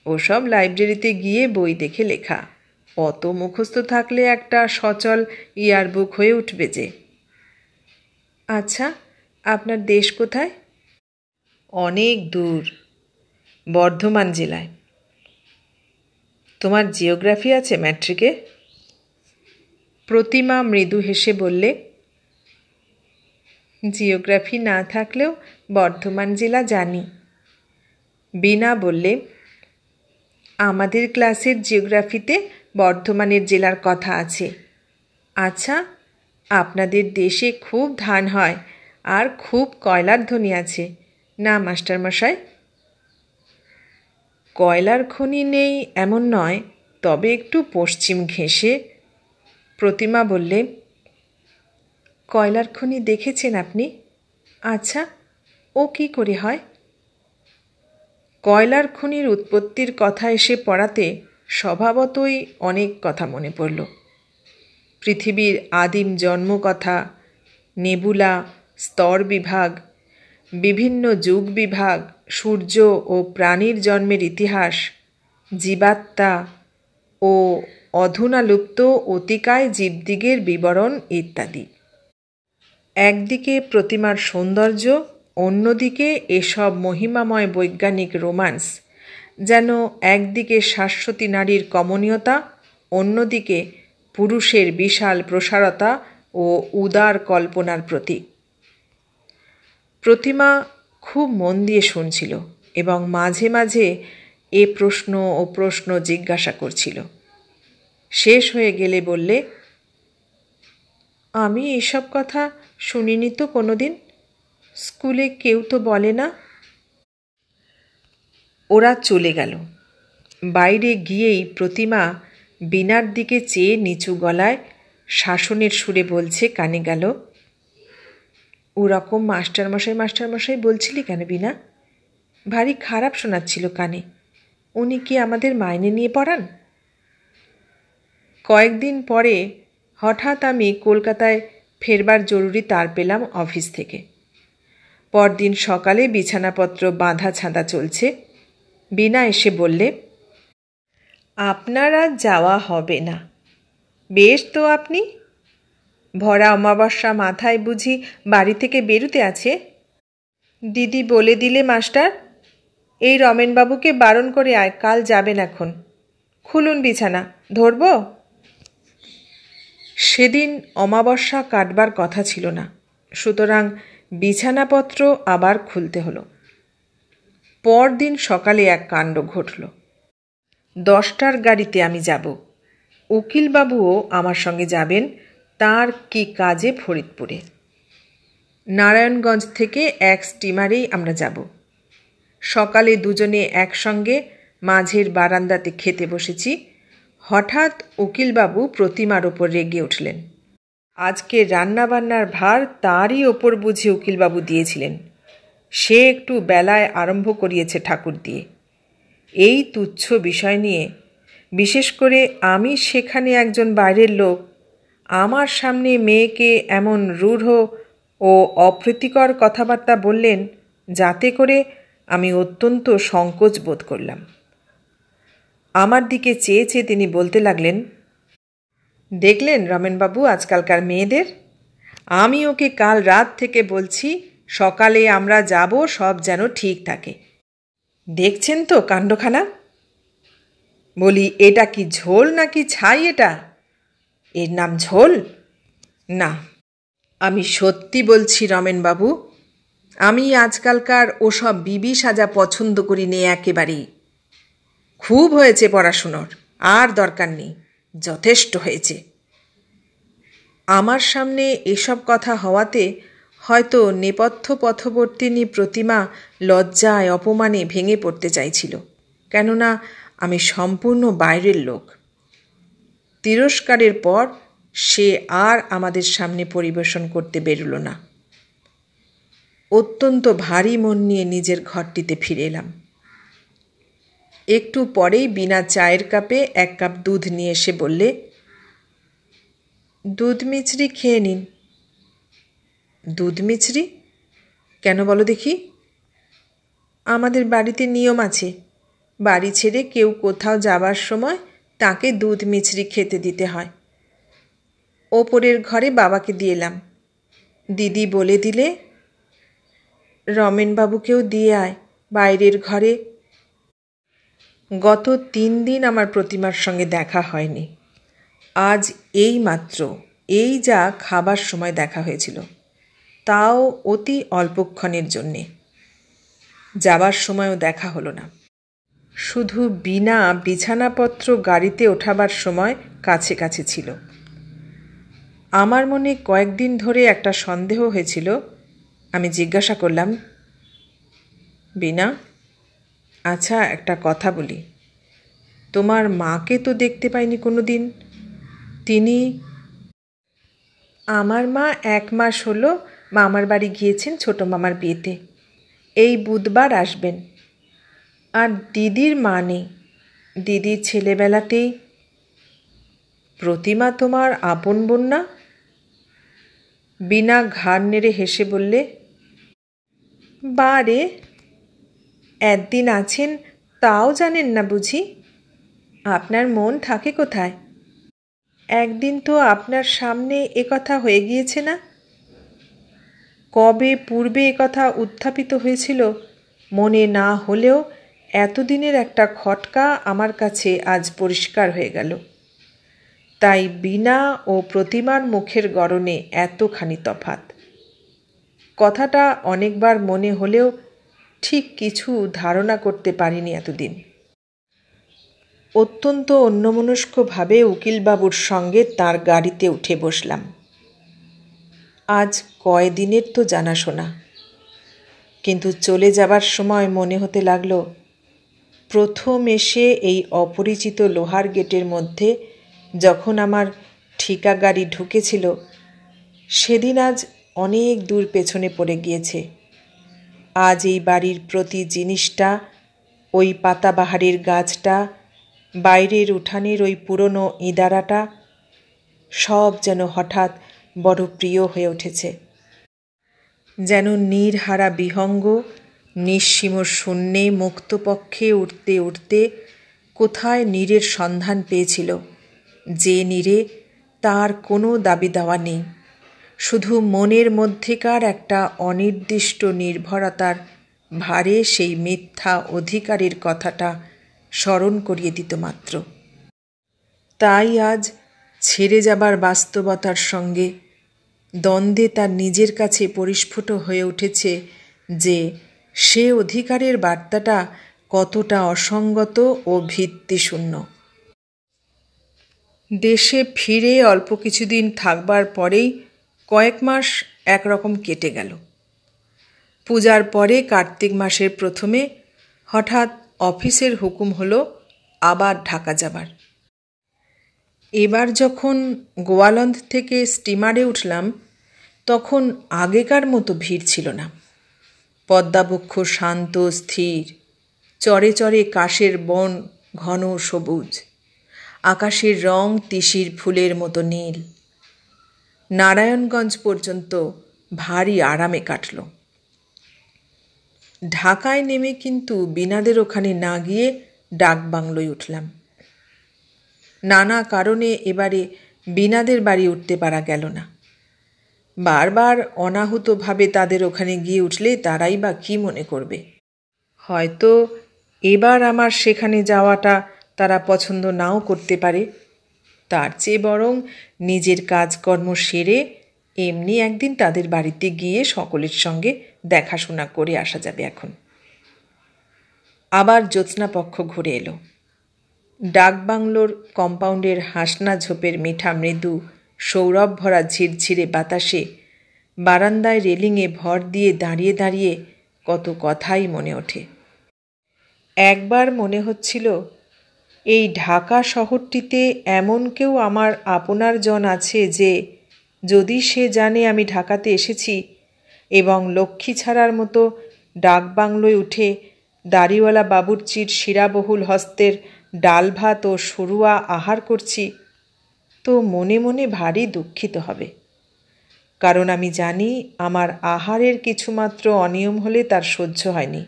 ওসব লাইব্রেরিতে গিয়ে বই দেখে লেখা। অত মুখস্থ থাকলে একটা সচল ইয়ারবুক হয়ে উঠবে যে। আচ্ছা, আপনার দেশ কোথায়? অনেক দূর, বর্ধমান জেলায়। তোমার জিওগ্রাফি আছে ম্যাট্রিকে? প্রতিমা মৃদু হেসে বললে, জিওগ্রাফি না থাকলেও বর্ধমান জেলা জানি। বিনা বললে, আমাদের ক্লাসের জিওগ্রাফিতে বর্ধমানের জেলার কথা আছে। আচ্ছা, আপনাদের দেশে খুব ধান হয় আর খুব কয়লার খনি আছে না মাস্টারমশাই? কয়লার খনি নেই এমন নয়, তবে একটু পশ্চিম ঘেঁষে। প্রতিমা বললে, কয়লার খনি দেখেছেন আপনি? আচ্ছা, ও কি করে হয়? কয়লার খনির উৎপত্তির কথা এসে পড়াতে স্বভাবতই অনেক কথা মনে পড়ল। পৃথিবীর আদিম জন্ম কথা, নেবুলা, স্তর বিভাগ, বিভিন্ন যুগ বিভাগ, সূর্য ও প্রাণীর জন্মের ইতিহাস, জীবাত্মা ও অধুনা লুপ্ত অতিকায় জীবদিগের বিবরণ ইত্যাদি। একদিকে প্রতিমার সৌন্দর্য, অন্যদিকে এসব মহিমাময় বৈজ্ঞানিক রোমান্স, যেন একদিকে শাশ্বতী নারীর কমনীয়তা, অন্যদিকে পুরুষের বিশাল প্রসারতা ও উদার কল্পনার প্রতীক। প্রতিমা খুব মন দিয়ে শুনছিল এবং মাঝে মাঝে এ প্রশ্ন ও প্রশ্ন জিজ্ঞাসা করছিল। শেষ হয়ে গেলে বললে, আমি এসব কথা শুনিনি তো কোনোদিন, স্কুলে কেউ তো বলে না। ওরা চলে গেল। বাইরে গিয়েই প্রতিমা বীণার দিকে চেয়ে নিচু গলায় শাসনের সুরে বলছে কানে গেল, ওরকম মাস্টারমশাই বলছিলি কেন বীণা? ভারী খারাপ শোনাচ্ছিল কানে। উনি কি আমাদের মাইনে নিয়ে পড়ান? কয়েকদিন পরে হঠাৎ আমি কলকাতায় ফেরবার জরুরি তার পেলাম অফিস থেকে। পরদিন সকালে বিছানাপত্র বাঁধা ছাঁদা চলছে। বীণা এসে বললে, আপনার আজ যাওয়া হবে না। বেশ তো আপনি, ভরা অমাবস্যা মাথায় বুঝি বাড়ি থেকে বেরুতে আছে? দিদি বলে দিলে মাস্টার, এই রমেনবাবুকে বারণ করে আয়, কাল যাবেন এখন। খুলুন বিছানা, ধরব? সেদিন অমাবস্যা কাটবার কথা ছিল না, সুতরাং বিছানাপত্র আবার খুলতে হলো। পরদিন সকালে এক কাণ্ড ঘটল। 10টার গাড়িতে আমি যাব। উকিলবাবুও আমার সঙ্গে যাবেন, তার কি কাজে ফরিদপুরে। নারায়ণগঞ্জ থেকে এক স্টিমারেই আমরা যাব। সকালে দুজনে একসঙ্গে মাঝের বারান্দাতে খেতে বসেছি। হঠাৎ উকিলবাবু প্রতিমার ওপর রেগে উঠলেন। আজকে রান্নাবান্নার ভার তারই ওপর বুঝি উকিলবাবু দিয়েছিলেন। সে একটু বেলায় আরম্ভ করিয়েছে ঠাকুর দিয়ে। এই তুচ্ছ বিষয় নিয়ে, বিশেষ করে আমি সেখানে একজন বাইরের লোক, আমার সামনে মেয়েকে এমন রূঢ় ও অপ্রীতিকর কথাবার্তা বললেন, যাতে করে আমি অত্যন্ত সংকোচ বোধ করলাম। আমার দিকে চেয়ে চেয়ে তিনি বলতে লাগলেন, দেখলেন রমেনবাবু আজকালকার মেয়েদের? আমি ওকে কাল রাত থেকে বলছি সকালে আমরা যাব, সব যেন ঠিক থাকে। দেখছেন তো কাণ্ডখানা? বলি, এটা কি ঝোল নাকি ছাই? এটা এর নাম ঝোল? না, আমি সত্যি বলছি রমেনবাবু, আমি আজকালকার ওসব বিবি সাজা পছন্দ করি নে একেবারেই। খুব হয়েছে পড়াশুনোর, আর দরকার নেই, যথেষ্ট হয়েছে। আমার সামনে এসব কথা হওয়াতে হয়তো নেপথ্য পথবর্তিনী প্রতিমা লজ্জায় অপমানে ভেঙে পড়তে চাইছিল, কেননা আমি সম্পূর্ণ বাইরের লোক। তিরস্কারের পর সে আর আমাদের সামনে পরিবেশন করতে বেরুল না। অত্যন্ত ভারী মন নিয়ে নিজের ঘরটিতে ফিরে এলাম। একটু পরেই বিনা চায়ের কাপে 1 কাপ দুধ নিয়ে এসে বললে, দুধ মিছরি খেয়ে নিন। দুধ মিছরি কেন বলো দেখি? আমাদের বাড়িতে নিয়ম আছে, বাড়ি ছেড়ে কেউ কোথাও যাবার সময় তাকে দুধ মিছরি খেতে দিতে হয়। ওপরের ঘরে বাবাকে দিয়েলাম। দিদি বলে দিলে, রমেনবাবুকেও দিয়ে আয় বাইরের ঘরে। গত 3 দিন আমার প্রতিমার সঙ্গে দেখা হয়নি। আজ এই মাত্র, এই যা খাবার সময় দেখা হয়েছিল, তাও অতি অল্পক্ষণের জন্যে। যাবার সময়ও দেখা হলো না। শুধু বীণা বিছানাপত্র গাড়িতে ওঠাবার সময় কাছে কাছে ছিল। আমার মনে কয়েকদিন ধরে একটা সন্দেহ হয়েছিল। আমি জিজ্ঞাসা করলাম, বীণা, আচ্ছা একটা কথা বলি, তোমার মাকে তো দেখতে পাইনি কোনো দিন। তিনি? আমার মা 1 মাস হলো মামার বাড়ি গিয়েছেন ছোট মামার বিয়েতে। এই বুধবার আসবেন। আর দিদির মা নেই, দিদির ছেলেবেলাতেই। প্রতিমা তোমার আপন বোন না? বীণা ঘাড় নেড়ে হেসে বললে, বারে, একদিন আছেন তাও জানেন না বুঝি? আপনার মন থাকে কোথায়? একদিন তো আপনার সামনে একথা হয়ে গিয়েছে না? কবে পূর্বে একথা উত্থাপিত হয়েছিল মনে না হলেও এতদিনের একটা খটকা আমার কাছে আজ পরিষ্কার হয়ে গেল। তাই বীণা ও প্রতিমার মুখের গড়নে এতখানি তফাৎ। কথাটা অনেকবার মনে হলেও ঠিক কিছু ধারণা করতে পারিনি এতদিন। অত্যন্ত অন্যমনস্কভাবে উকিলবাবুর সঙ্গে তার গাড়িতে উঠে বসলাম। আজ কয়দিনের তো জানাশোনা, কিন্তু চলে যাবার সময় মনে হতে লাগলো প্রথম এসে এই অপরিচিত লোহার গেটের মধ্যে যখন আমার ঠিকা গাড়ি ঢুকেছিল সেদিন আজ অনেক দূর পেছনে পড়ে গিয়েছে। আজ এই বাড়ির প্রতি জিনিসটা, ওই পাতাবাহারের গাছটা, বাইরের উঠানের ওই পুরনো ইঁদারাটা সব যেন হঠাৎ বড় প্রিয় হয়ে উঠেছে। যেন নীরহারা বিহঙ্গ নিঃসীম শূন্যে মুক্তপক্ষে উঠতে উঠতে কোথায় নীরের সন্ধান পেয়েছিল, যে নীরে তার কোনো দাবি দাওয়া নেই, শুধু মনের মধ্যেকার একটা অনির্দিষ্ট নির্ভরতার ভারে সেই মিথ্যা অধিকারের কথাটা স্মরণ করিয়ে দিত মাত্র। তাই আজ ছেড়ে যাবার বাস্তবতার সঙ্গে দ্বন্দ্বে তার নিজের কাছে পরিস্ফুট হয়ে উঠেছে যে সে অধিকারের বার্তাটা কতটা অসঙ্গত ও ভিত্তিশূন্য। দেশে ফিরে অল্প কিছুদিন থাকবার পরেই কয়েক মাস একরকম কেটে গেল। পূজার পরে কার্তিক মাসের প্রথমে হঠাৎ অফিসের হুকুম হলো আবার ঢাকা যাবার। এবার যখন গোয়ালন্দ থেকে স্টিমারে উঠলাম তখন আগেকার মতো ভিড় ছিল না। পদ্মাবক্ষ শান্ত স্থির, চরে চরে কাশের বন ঘন সবুজ, আকাশের রং তিসির ফুলের মতো নীল। নারায়ণগঞ্জ পর্যন্ত ভারী আরামে কাটল। ঢাকায় নেমে কিন্তু বিনাদের ওখানে না গিয়ে ডাকবাংলোয় উঠলাম। নানা কারণে এবারে বিনাদের বাড়ি উঠতে পারা গেল না। বারবার অনাহুতভাবে তাদের ওখানে গিয়ে উঠলে তারাই বা কী মনে করবে। হয়তো এবার আমার সেখানে যাওয়াটা তারা পছন্দ নাও করতে পারে। তার চেয়ে বরং নিজের কাজকর্ম সেরে এমনি একদিন তাদের বাড়িতে গিয়ে সকলের সঙ্গে দেখাশোনা করে আসা যাবে। এখন আবার জ্যোৎস্নাপক্ষ ঘুরে এলো। ডাকবাংলোর কম্পাউন্ডের হাসনা ঝোপের মিঠা মৃদু সৌরভ ভরা ঝিরঝিরে বাতাসে বারান্দায় রেলিংয়ে ভর দিয়ে দাঁড়িয়ে দাঁড়িয়ে কত কথাই মনে ওঠে। একবার মনে হচ্ছিল এই ঢাকা শহরটিতে এমন কেউ আমার আপনার জন আছে যে যদি সে জানে আমি ঢাকাতে এসেছি এবং লক্ষ্মী ছাড়ার মতো ডাকবাংলোয় উঠে দাড়িওয়ালা বাবুর্চির শিরাবহুল হস্তের ডাল ভাত ও সরুয়া আহার করছি, তো মনে মনে ভারী দুঃখিত হবে। কারণ আমি জানি আমার আহারের কিছুমাত্র অনিয়ম হলে তার সহ্য হয়নি।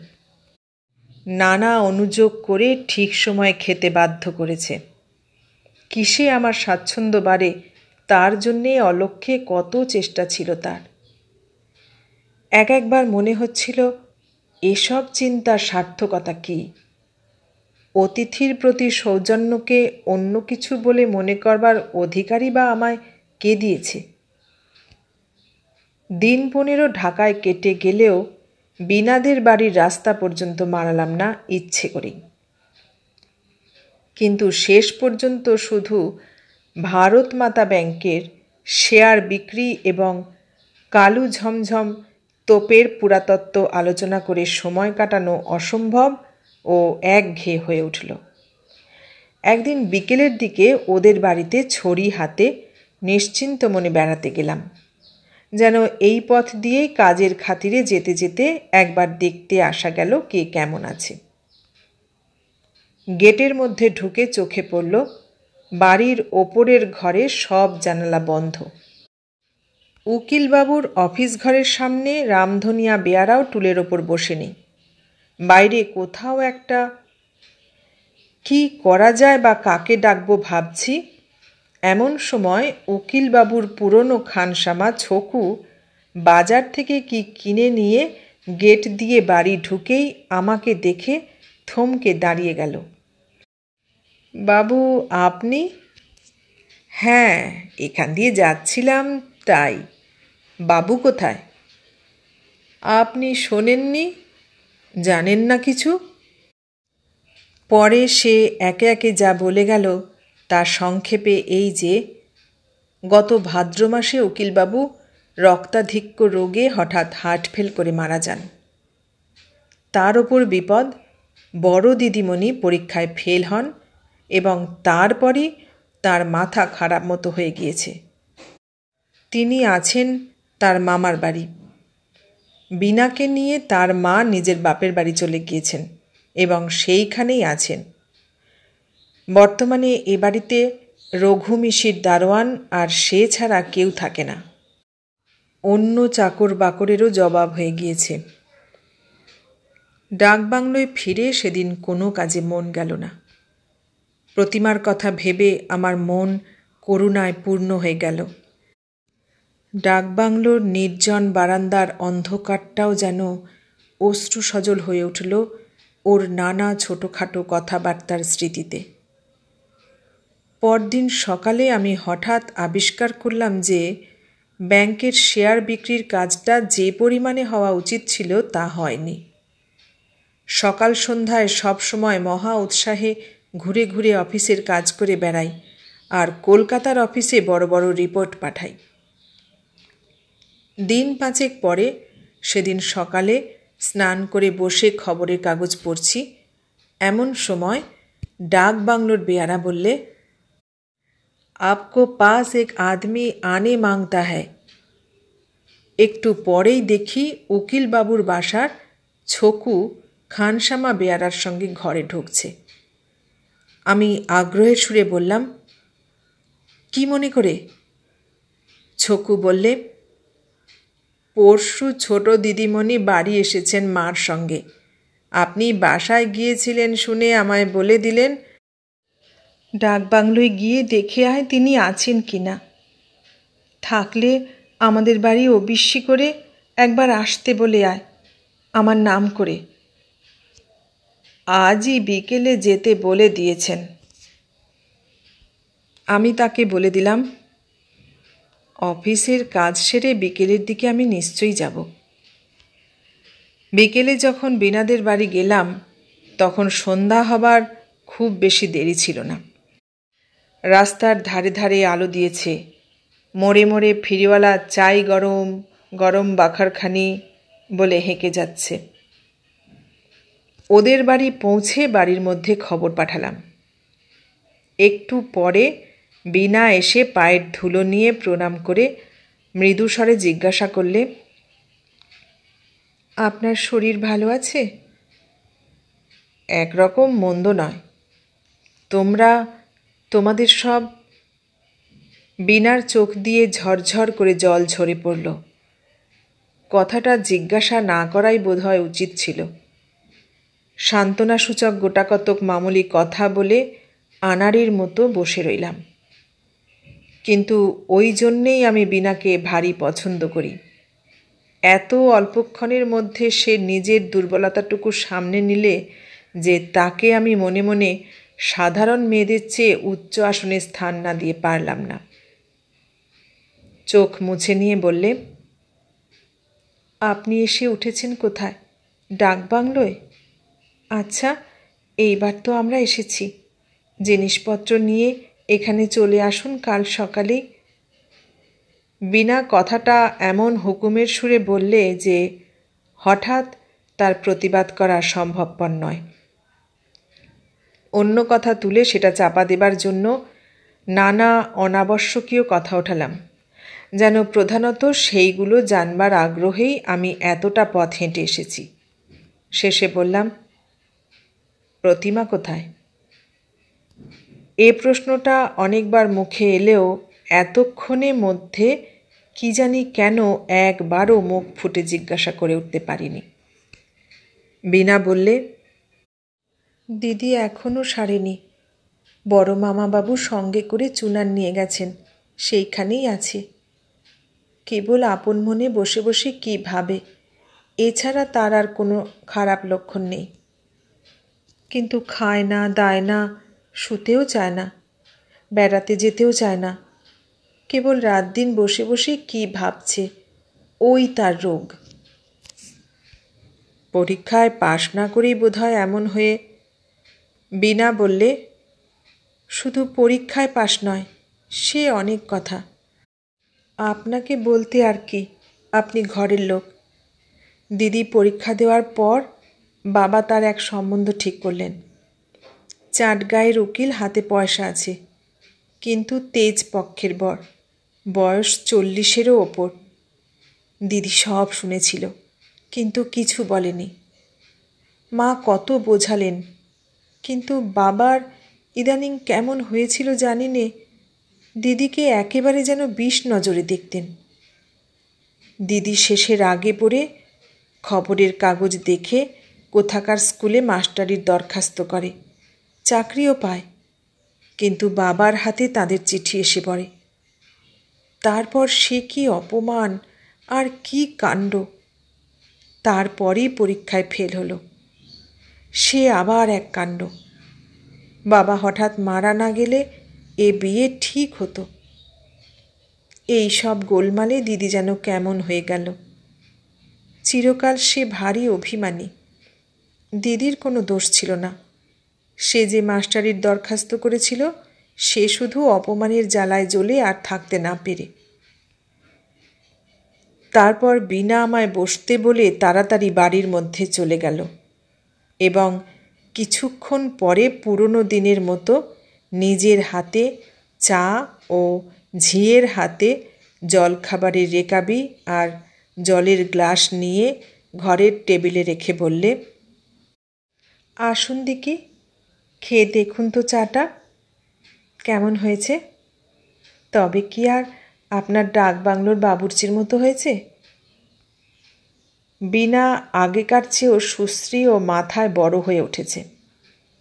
নানা অনুযোগ করে ঠিক সময়ে খেতে বাধ্য করেছে। কিসে আমার স্বাচ্ছন্দ্য বাড়ে তার জন্যে অলক্ষ্যে কত চেষ্টা ছিল তার। একবার মনে হচ্ছিল এসব চিন্তার সার্থকতা কী? অতিথির প্রতি সৌজন্যকে অন্য কিছু বলে মনে করবার অধিকারই বা আমায় কে দিয়েছে? দিন 15 ঢাকায় কেটে গেলেও বিনাদের বাড়ির রাস্তা পর্যন্ত মারালাম না ইচ্ছে করেই। কিন্তু শেষ পর্যন্ত শুধু ভারত মাতা ব্যাংকের শেয়ার বিক্রি এবং কালু ঝমঝম তোপের পুরাতত্ত্ব আলোচনা করে সময় কাটানো অসম্ভব ও একঘেয়ে হয়ে উঠল। একদিন বিকেলের দিকে ওদের বাড়িতে ছড়ি হাতে নিশ্চিন্ত মনে বেড়াতে গেলাম, যেন এই পথ দিয়েই কাজের খাতিরে যেতে যেতে একবার দেখতে আসা গেল কে কেমন আছে। গেটের মধ্যে ঢুকে চোখে পড়ল বাড়ির ওপরের ঘরে সব জানালা বন্ধ। উকিলবাবুর অফিস ঘরের সামনে রামধনিয়া বেয়ারাও টুলের ওপর বসে নেই। বাইরে কোথাও একটা। কি করা যায় বা কাকে ডাকবো ভাবছি, এমন সময় উকিলবাবুর পুরনো খানসামা ছকু বাজার থেকে কি কিনে নিয়ে গেট দিয়ে বাড়ি ঢুকেই আমাকে দেখে থমকে দাঁড়িয়ে গেল। বাবু, আপনি? হ্যাঁ, এখান দিয়ে যাচ্ছিলাম তাই। বাবু কোথায়? আপনি শোনেননি? জানেন না কিছু? পরে সে একে একে যা বলে গেল তা সংক্ষেপে এই যে, গত ভাদ্র মাসে উকিলবাবু রক্তাধিক্য রোগে হঠাৎ হার্ট ফেল করে মারা যান। তার ওপর বিপদ, বড় দিদিমণি পরীক্ষায় ফেল হন এবং তারপরই তার মাথা খারাপ মতো হয়ে গিয়েছে। তিনি আছেন তার মামার বাড়ি। বীণাকে নিয়ে তার মা নিজের বাপের বাড়ি চলে গিয়েছেন এবং সেইখানেই আছেন। বর্তমানে এ বাড়িতে রঘু মিশির দারোয়ান আর সে ছাড়া কেউ থাকে না। অন্য চাকর বাকরেরও জবাব হয়ে গিয়েছে। ডাকবাংলোয় ফিরে সেদিন কোনো কাজে মন গেল না। প্রতিমার কথা ভেবে আমার মন করুণায় পূর্ণ হয়ে গেল। ডাকবাংলোর নির্জন বারান্দার অন্ধকারটাও যেন অশ্রু সজল হয়ে উঠল ওর নানা ছোটোখাটো কথাবার্তার স্মৃতিতে। পরদিন সকালে আমি হঠাৎ আবিষ্কার করলাম যে ব্যাংকের শেয়ার বিক্রির কাজটা যে পরিমাণে হওয়া উচিত ছিল তা হয়নি। সকাল সন্ধ্যায় সবসময় মহা উৎসাহে ঘুরে ঘুরে অফিসের কাজ করে বেড়াই আর কলকাতার অফিসে বড় বড় রিপোর্ট পাঠাই। দিন পাঁচেক পরে সেদিন সকালে স্নান করে বসে খবরের কাগজ পড়ছি, এমন সময় ডাক বাংলোর বেয়ারা বললে, আপকো পাস এক আদমি আনে মাংতা হ্যায়। একটু পরেই দেখি উকিলবাবুর বাসার ছকু খানসামা বেয়ারার সঙ্গে ঘরে ঢুকছে। আমি আগ্রহের সুরে বললাম, কি মনে করে? ছকু বললে, পরশু ছোট দিদিমণি বাড়ি এসেছেন মার সঙ্গে। আপনি বাসায় গিয়েছিলেন শুনে আমায় বলে দিলেন ডাকবাংলোয় গিয়ে দেখে আয় তিনি আছেন কি না। থাকলে আমাদের বাড়ি ওবিসি করে একবার আসতে বলে আয়, আমার নাম করে। আজই বিকেলে যেতে বলে দিয়েছেন। আমি তাকে বলে দিলাম, অফিসের কাজ সেরে বিকেলের দিকে আমি নিশ্চয়ই যাব। বিকেলে যখন বীণাদের বাড়ি গেলাম তখন সন্ধ্যা হবার খুব বেশি দেরি ছিল না। রাস্তার ধারে ধারে আলো দিয়েছে, মোড়ে মোড়ে ফিরিওয়ালা চাই গরম গরম বাখারখানি বলে হেঁকে যাচ্ছে। ওদের বাড়ি পৌঁছে বাড়ির মধ্যে খবর পাঠালাম। একটু পরে বীণা এসে পায়ের ধুলো নিয়ে প্রণাম করে মৃদুস্বরে জিজ্ঞাসা করলে, আপনার শরীর ভালো আছে? একরকম মন্দ নয়। তোমাদের সব। বীণার চোখ দিয়ে ঝরঝর করে জল ঝরে পড়ল। কথাটা জিজ্ঞাসা না করাই বোধহয় উচিত ছিল। সান্ত্বনাসূচক গোটাকতক মামুলি কথা বলে আনাড়ির মতো বসে রইলাম। কিন্তু ওই জন্যেই আমি বীণাকে ভারী পছন্দ করি। এত অল্পক্ষণের মধ্যে সে নিজের দুর্বলতাটুকু সামনে নিলে যে তাকে আমি মনে মনে সাধারণ মেয়েদের চেয়ে উচ্চ আসনে স্থান না দিয়ে পারলাম না। চোখ মুছে নিয়ে বললে, আপনি এসে উঠেছেন কোথায়? ডাকবাংলোয়? আচ্ছা, এইবার তো আমরা এসেছি। জিনিসপত্র নিয়ে এখানে চলে আসুন কাল সকালেই। বীণা কথাটা এমন হুকুমের সুরে বললে যে হঠাৎ তার প্রতিবাদ করা সম্ভবপর নয়। অন্য কথা তুলে সেটা চাপা দেবার জন্য নানা অনাবশ্যকীয় কথা ওঠালাম, যেন প্রধানত সেইগুলো জানবার আগ্রহেই আমি এতটা পথ হেঁটে এসেছি। শেষে বললাম, প্রতিমা কোথায়? এ প্রশ্নটা অনেকবার মুখে এলেও এতক্ষণে মধ্যে কি জানি কেন একবারও মুখ ফুটে জিজ্ঞাসা করে উঠতে পারিনি। বীণা বললে, দিদি এখনও সারেনি। বড় মামাবাবু সঙ্গে করে চুনার নিয়ে গেছেন, সেইখানেই আছে। কেবল আপন মনে বসে বসে কী ভাবে, এছাড়া তার আর কোনো খারাপ লক্ষণ নেই। কিন্তু খায় না, দায় না, শুতেও চায় না, বেড়াতে যেতেও চায় না। কেবল রাত দিন বসে বসে কী ভাবছে, ওই তার রোগ। পরীক্ষায় পাশ না করেই বোধহয় এমন হয়ে। বীণা বললে, শুধু পরীক্ষায় পাশ নয়, সে অনেক কথা। আপনাকে বলতে আর কি, আপনি ঘরের লোক। দিদি পরীক্ষা দেওয়ার পর বাবা তার এক সম্বন্ধ ঠিক করলেন। চাটগাঁয়ের উকিল, হাতে পয়সা আছে, কিন্তু তেজ পক্ষের বর, বয়স 40-এরও ওপর। দিদি সব শুনেছিল, কিন্তু কিছু বলেনি। মা কত বোঝালেন, কিন্তু বাবার ইদানিং কেমন হয়েছিল জানি নে, দিদিকে একেবারে যেন বিষ নজরে দেখতেন। দিদি শেষে রাগে পড়ে খবরের কাগজ দেখে কোথাকার স্কুলে মাস্টারির দরখাস্ত করে, চাকরিও পায়, কিন্তু বাবার হাতে তাদের চিঠি এসে পড়ে। তারপর সে কি অপমান আর কি কাণ্ড! তারপরেই পরীক্ষায় ফেল হলো। সে আবার এক কাণ্ড। বাবা হঠাৎ মারা না গেলে এ বিয়ে ঠিক হতো। এই সব গোলমালে দিদি যেন কেমন হয়ে গেল। চিরকাল সে ভারী অভিমানী। দিদির কোনো দোষ ছিল না। সে যে মাস্টারির দরখাস্ত করেছিল, সে শুধু অপমানের জ্বালায় জ্বলে আর থাকতে না পেরে। তারপর বীণা আমায় বসতে বলে তাড়াতাড়ি বাড়ির মধ্যে চলে গেল এবং কিছুক্ষণ পরে পুরনো দিনের মতো নিজের হাতে চা ও ঝিয়ের হাতে জলখাবারের রেকাবি আর জলের গ্লাস নিয়ে ঘরের টেবিলে রেখে বললে, আসুন দেখি, খেয়ে দেখুন তো চাটা কেমন হয়েছে। তবে কি আর আপনার ডাক বাংলোর বাবুর্চির মতো হয়েছে? বীণা আগেকার চেয়েও সুশ্রী ও মাথায় বড় হয়ে উঠেছে,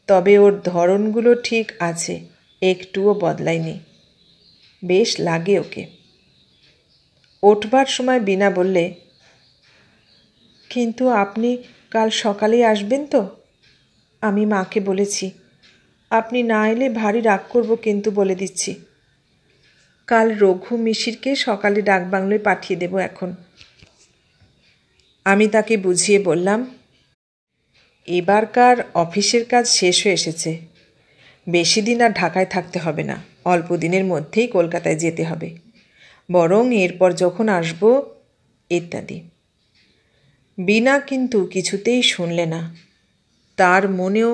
তবে ওর ধরনগুলো ঠিক আছে, একটুও বদলায়নি। বেশ লাগে ওকে। ওঠবার সময় বীণা বললে, কিন্তু আপনি কাল সকালেই আসবেন তো? আমি মাকে বলেছি, আপনি না এলে ভারী রাগ করব, কিন্তু বলে দিচ্ছি, কাল রঘু মিশিরকে সকালে ডাকবাংলোয় পাঠিয়ে দেব এখন। আমি তাকে বুঝিয়ে বললাম, এবারকার অফিসের কাজ শেষ হয়ে এসেছে, বেশি দিন আর ঢাকায় থাকতে হবে না, অল্প দিনের মধ্যেই কলকাতায় যেতে হবে, বরং এরপর যখন আসব ইত্যাদি। বীণা কিন্তু কিছুতেই শুনলে না। তার মনেও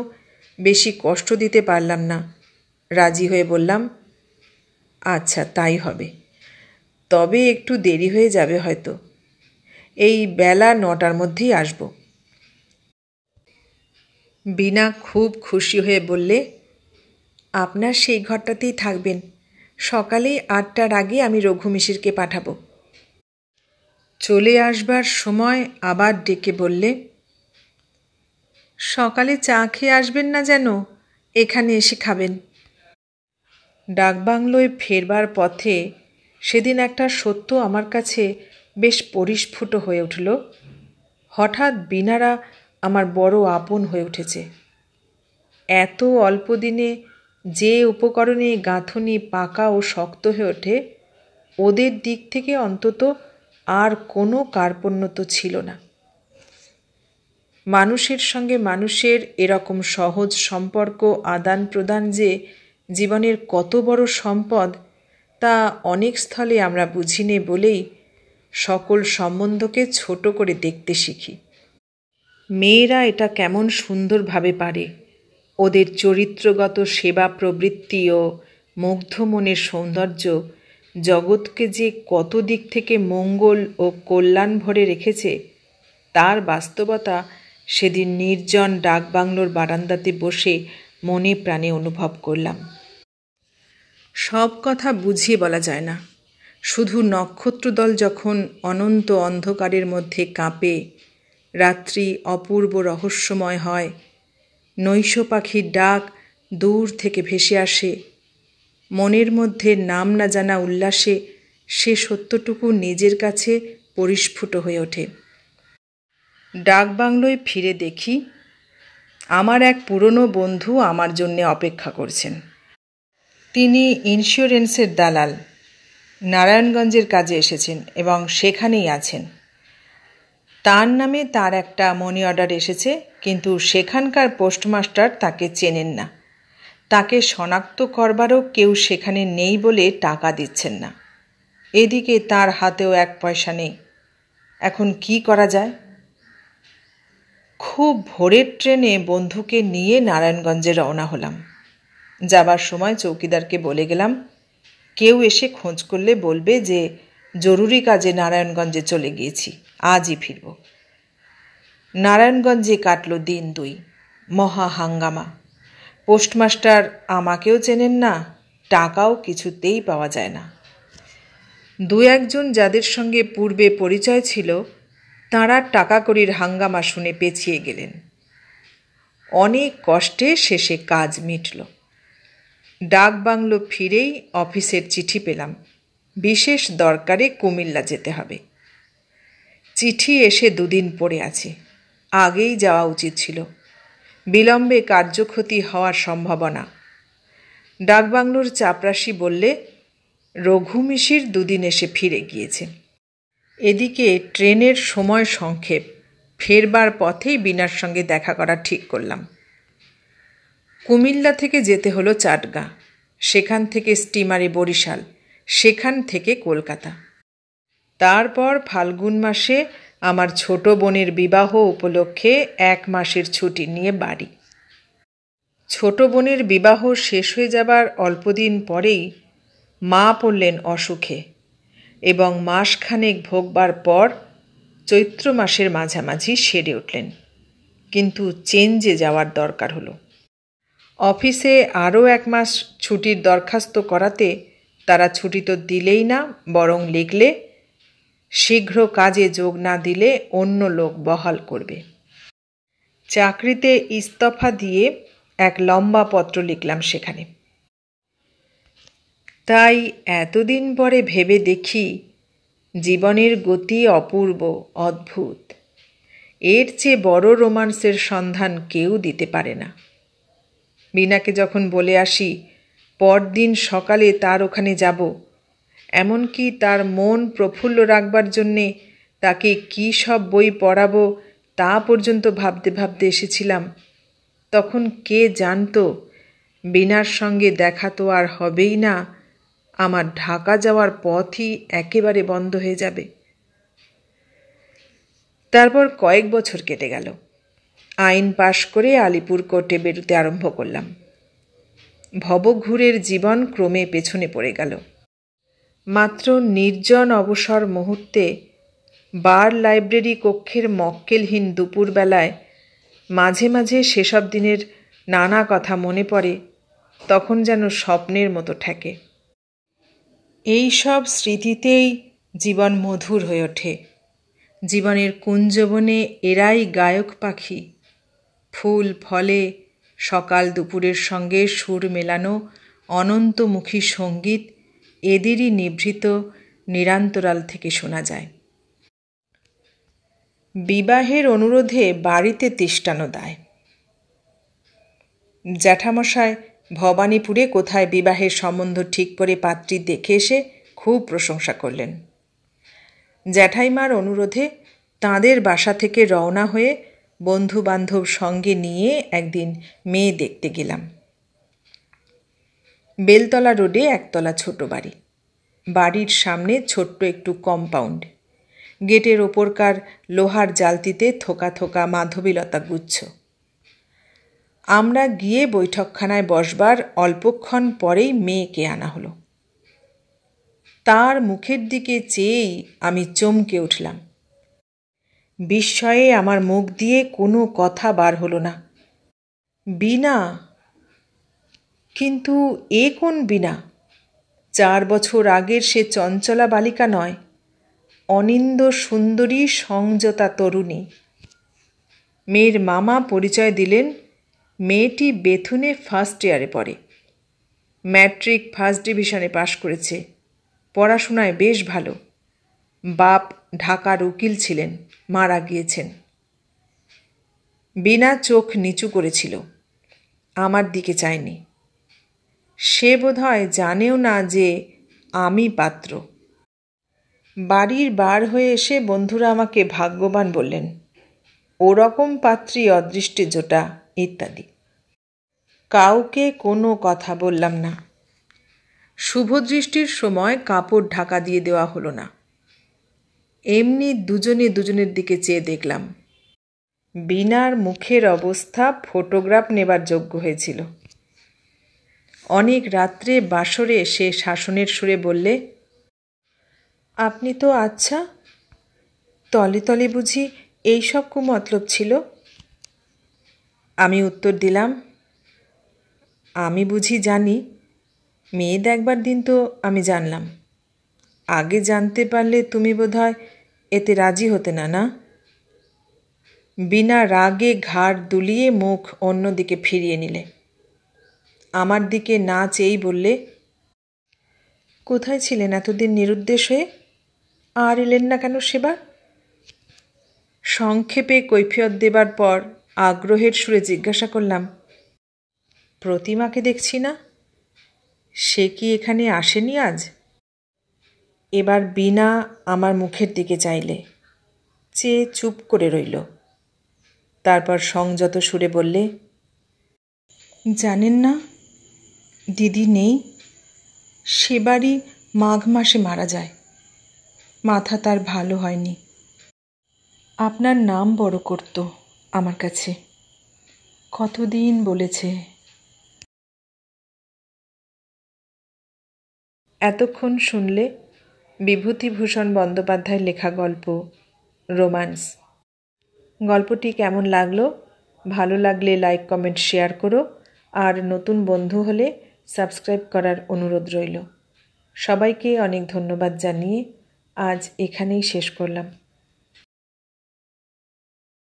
বেশি কষ্ট দিতে পারলাম না। রাজি হয়ে বললাম, আচ্ছা তাই হবে, তবে একটু দেরি হয়ে যাবে হয়তো, এই বেলা 9টার মধ্যেই আসব। বীণা খুব খুশি হয়ে বললে, আপনার সেই ঘরটাতেই থাকবেন, সকালে 8টার আগে আমি রঘু মিশিরকে পাঠাবো। চলে আসবার সময় আবার ডেকে বললে, সকালে চা খেয়ে আসবেন না যেন, এখানে এসে খাবেন। ডাকবাংলোয় ফেরবার পথে সেদিন একটা সত্য আমার কাছে বেশ পরিস্ফুট হয়ে উঠল। হঠাৎ বীণারা আমার বড় আপন হয়ে উঠেছে। এত অল্প দিনে যে উপকরণে গাঁথনি পাকা ও শক্ত হয়ে ওঠে, ওদের দিক থেকে অন্তত আর কোনো কার্পণ্য তো ছিল না। মানুষের সঙ্গে মানুষের এরকম সহজ সম্পর্ক আদান প্রদান যে জীবনের কত বড় সম্পদ, তা অনেক স্থলে আমরা বুঝি নে বলেই সকল সম্বন্ধকে ছোট করে দেখতে শিখি। মেয়েরা এটা কেমন সুন্দরভাবে পারে। ওদের চরিত্রগত সেবা প্রবৃত্তি ও মুগ্ধ মনের সৌন্দর্য জগৎকে যে কত দিক থেকে মঙ্গল ও কল্যাণ ভরে রেখেছে, তার বাস্তবতা সেদিন নির্জন ডাকবাংলোর বারান্দাতে বসে মনে প্রাণে অনুভব করলাম। সব কথা বুঝিয়ে বলা যায় না। শুধু নক্ষত্রদল যখন অনন্ত অন্ধকারের মধ্যে কাঁপে, রাত্রি অপূর্ব রহস্যময় হয়, নৈশ পাখির ডাক দূর থেকে ভেসে আসে, মনের মধ্যে নাম না জানা উল্লাসে সে সত্যটুকু নিজের কাছে পরিস্ফুট হয়ে ওঠে। ডাকবাংলোয় ফিরে দেখি আমার এক পুরনো বন্ধু আমার জন্যে অপেক্ষা করছেন। তিনি ইন্স্যুরেন্সের দালাল, নারায়ণগঞ্জের কাজে এসেছেন এবং সেখানেই আছেন। তার নামে তার একটা মানি অর্ডার এসেছে, কিন্তু সেখানকার পোস্টমাস্টার তাকে চেনেন না। তাকে শনাক্ত করবারও কেউ সেখানে নেই বলে টাকা দিচ্ছেন না। এদিকে তার হাতেও 1 পয়সা নেই। এখন কি করা যায়? খুব ভোরের ট্রেনে বন্ধুকে নিয়ে নারায়ণগঞ্জে রওনা হলাম। যাবার সময় চৌকিদারকে বলে গেলাম, কেউ এসে খোঁজ করলে বলবে যে জরুরি কাজে নারায়ণগঞ্জে চলে গিয়েছি, আজই ফিরব। নারায়ণগঞ্জে কাটল দিন 2। মহা হাঙ্গামা। পোস্টমাস্টার আমাকেও চেনেন না, টাকাও কিছুতেই পাওয়া যায় না। 2-1 জন যাদের সঙ্গে পূর্বে পরিচয় ছিল, তাঁরা টাকা কড়ির হাঙ্গামা শুনে পেছিয়ে গেলেন। অনেক কষ্টে শেষে কাজ মিটল। ডাক বাংলো ফিরেই অফিসের চিঠি পেলাম, বিশেষ দরকারে কুমিল্লা যেতে হবে। চিঠি এসে 2 দিন পড়ে আছে, আগেই যাওয়া উচিত ছিল। বিলম্বে কার্যক্ষতি হওয়ার সম্ভাবনা। ডাকবাংলোর চাপরাশি বললে রঘু মিশির 2 দিন এসে ফিরে গিয়েছে। এদিকে ট্রেনের সময় সংক্ষেপ। ফেরবার পথেই বিনার সঙ্গে দেখা করা ঠিক করলাম। কুমিল্লা থেকে যেতে হলো চাটগাঁ, সেখান থেকে স্টিমারে বরিশাল, সেখান থেকে কলকাতা। তারপর ফাল্গুন মাসে আমার ছোট বোনের বিবাহ উপলক্ষে 1 মাসের ছুটি নিয়ে বাড়ি। ছোট বোনের বিবাহ শেষ হয়ে যাবার অল্পদিন পরেই মা পড়লেন অসুখে, এবং মাসখানেক ভোগবার পর চৈত্র মাসের মাঝামাঝি সেরে উঠলেন। কিন্তু চেঞ্জে যাওয়ার দরকার হলো। অফিসে আরও 1 মাস ছুটির দরখাস্ত করাতে তারা ছুটি তো দিলেই না, বরং লিখলে শীঘ্র কাজে যোগ না দিলে অন্য লোক বহাল করবে। চাকরিতে ইস্তফা দিয়ে এক লম্বা পত্র লিখলাম সেখানে। তাই এতদিন পরে ভেবে দেখি, জীবনের গতি অপূর্ব, অদ্ভুত। এর চেয়ে বড় রোমান্সের সন্ধান কেউ দিতে পারে না। বিনাকে যখন বলে আসি পরদিন সকালে তার ওখানে যাব, এমনকি তার মন প্রফুল্ল রাখবার জন্যে তাকে কী সব বই পড়াবো তা পর্যন্ত ভাবতে ভাবতে এসেছিলাম, তখন কে জানতো বিনার সঙ্গে দেখা তো আর হবেই না, আমার ঢাকা যাওয়ার পথই একেবারে বন্ধ হয়ে যাবে। তারপর কয়েক বছর কেটে গেল। আইন পাশ করে আলিপুর কোর্টে বেরুতে আরম্ভ করলাম। ভবঘুরের জীবন ক্রমে পেছনে পড়ে গেল। মাত্র নির্জন অবসর মুহূর্তে বার লাইব্রেরি কক্ষের মক্কেলহীন দুপুরবেলায় মাঝে মাঝে সেসব দিনের নানা কথা মনে পড়ে, তখন যেন স্বপ্নের মতো ঠেকে। এই সব স্মৃতিতেই জীবন মধুর হয়ে ওঠে। জীবনের কুঞ্জবনে এরাই গায়ক পাখি। ফুল ফলে সকাল দুপুরের সঙ্গে সুর মেলানো অনন্তমুখী সঙ্গীত এদেরই নিভৃত নিরান্তরাল থেকে শোনা যায়। বিবাহের অনুরোধে বাড়িতে তিষ্ঠানো দায়। জ্যাঠামশায় ভবানীপুরে কোথায় বিবাহের সম্বন্ধ ঠিক করে পাত্রী দেখে এসে খুব প্রশংসা করলেন। জ্যাঠাইমার অনুরোধে তাঁদের বাসা থেকে রওনা হয়ে বন্ধু বান্ধব সঙ্গে নিয়ে একদিন মেয়ে দেখতে গেলাম। বেলতলা রোডে একতলা ছোট বাড়ি। বাড়ির সামনে ছোট্ট একটু কম্পাউন্ড। গেটের ওপরকার লোহার জালতিতে থোকা থোকা মাধবীলতা গুচ্ছ। আমরা গিয়ে বৈঠকখানায় বসবার অল্পক্ষণ পরেই মেয়েকে আনা হলো। তার মুখের দিকে চেয়েই আমি চমকে উঠলাম। বিস্ময়ে আমার মুখ দিয়ে কোনো কথা বার হলো না। বীণা! কিন্তু এ কোন বীণা? 4 বছর আগের সে চঞ্চলা বালিকা নয়, অনিন্দ সুন্দরী সংযতা তরুণী। মেয়ের মামা পরিচয় দিলেন, মেয়েটি বেথুনে 1st ইয়ারে পড়ে। ম্যাট্রিক 1st ডিভিশনে পাশ করেছে। পড়াশোনায় বেশ ভালো। বাপ ঢাকার উকিল ছিলেন, মারা গিয়েছেন। বীণা চোখ নিচু করেছিল, আমার দিকে চায়নি। সে বোধহয় জানেও না যে আমি পাত্র। বাড়ির বার হয়ে এসে বন্ধুরা আমাকে ভাগ্যবান বললেন। ওরকম পাত্রী অদৃষ্টে জোটা ইত্যাদি। কাউকে কোনো কথা বললাম না। শুভদৃষ্টির সময় কাপড় ঢাকা দিয়ে দেওয়া হলো না। এমনি দুজনে দুজনের দিকে চেয়ে দেখলাম। বীণার মুখের অবস্থা ফটোগ্রাফ নেবার যোগ্য হয়েছিল। অনেক রাত্রে বাসরে সে শাসনের সুরে বললে, আপনি তো আচ্ছা, তলে তলে বুঝি এইসব কুমতলব ছিল? আমি উত্তর দিলাম, আমি বুঝি জানি, মেয়ে দেখবার দিন তো আমি জানলাম। আগে জানতে পারলে তুমি বোধহয় এতে রাজি হতে না, না? বীণা রাগে ঘাড় দুলিয়ে মুখ অন্যদিকে ফিরিয়ে নিলে। আমার দিকে না চেয়েই বললে, কোথায় ছিলেন এতদিন নিরুদ্দেশ হয়ে? আর এলেন না কেন সেবার? সংক্ষেপে কৈফিয়ত দেবার পর আগ্রহের সুরে জিজ্ঞাসা করলাম, প্রতিমাকে দেখছি না, সে কি এখানে আসেনি আজ? এবার বীণা আমার মুখের দিকে চাইলে, চেয়ে চুপ করে রইল। তারপর সংযত সুরে বললে, জানেন না, দিদি নেই, সেবারই মাঘ মাসে মারা যায়। মাথা তার ভালো হয়নি। আপনার নাম বড় করত আমার কাছে, কতদিন বলেছে। এতক্ষণ শুনলে বিভূতিভূষণ বন্দ্যোপাধ্যায়ের লেখা গল্প রোম্যান্স। গল্পটি কেমন লাগলো? ভালো লাগলে লাইক, কমেন্ট, শেয়ার করো। আর নতুন বন্ধু হলে সাবস্ক্রাইব করার অনুরোধ রইল। সবাইকে অনেক ধন্যবাদ জানিয়ে আজ এখানেই শেষ করলাম।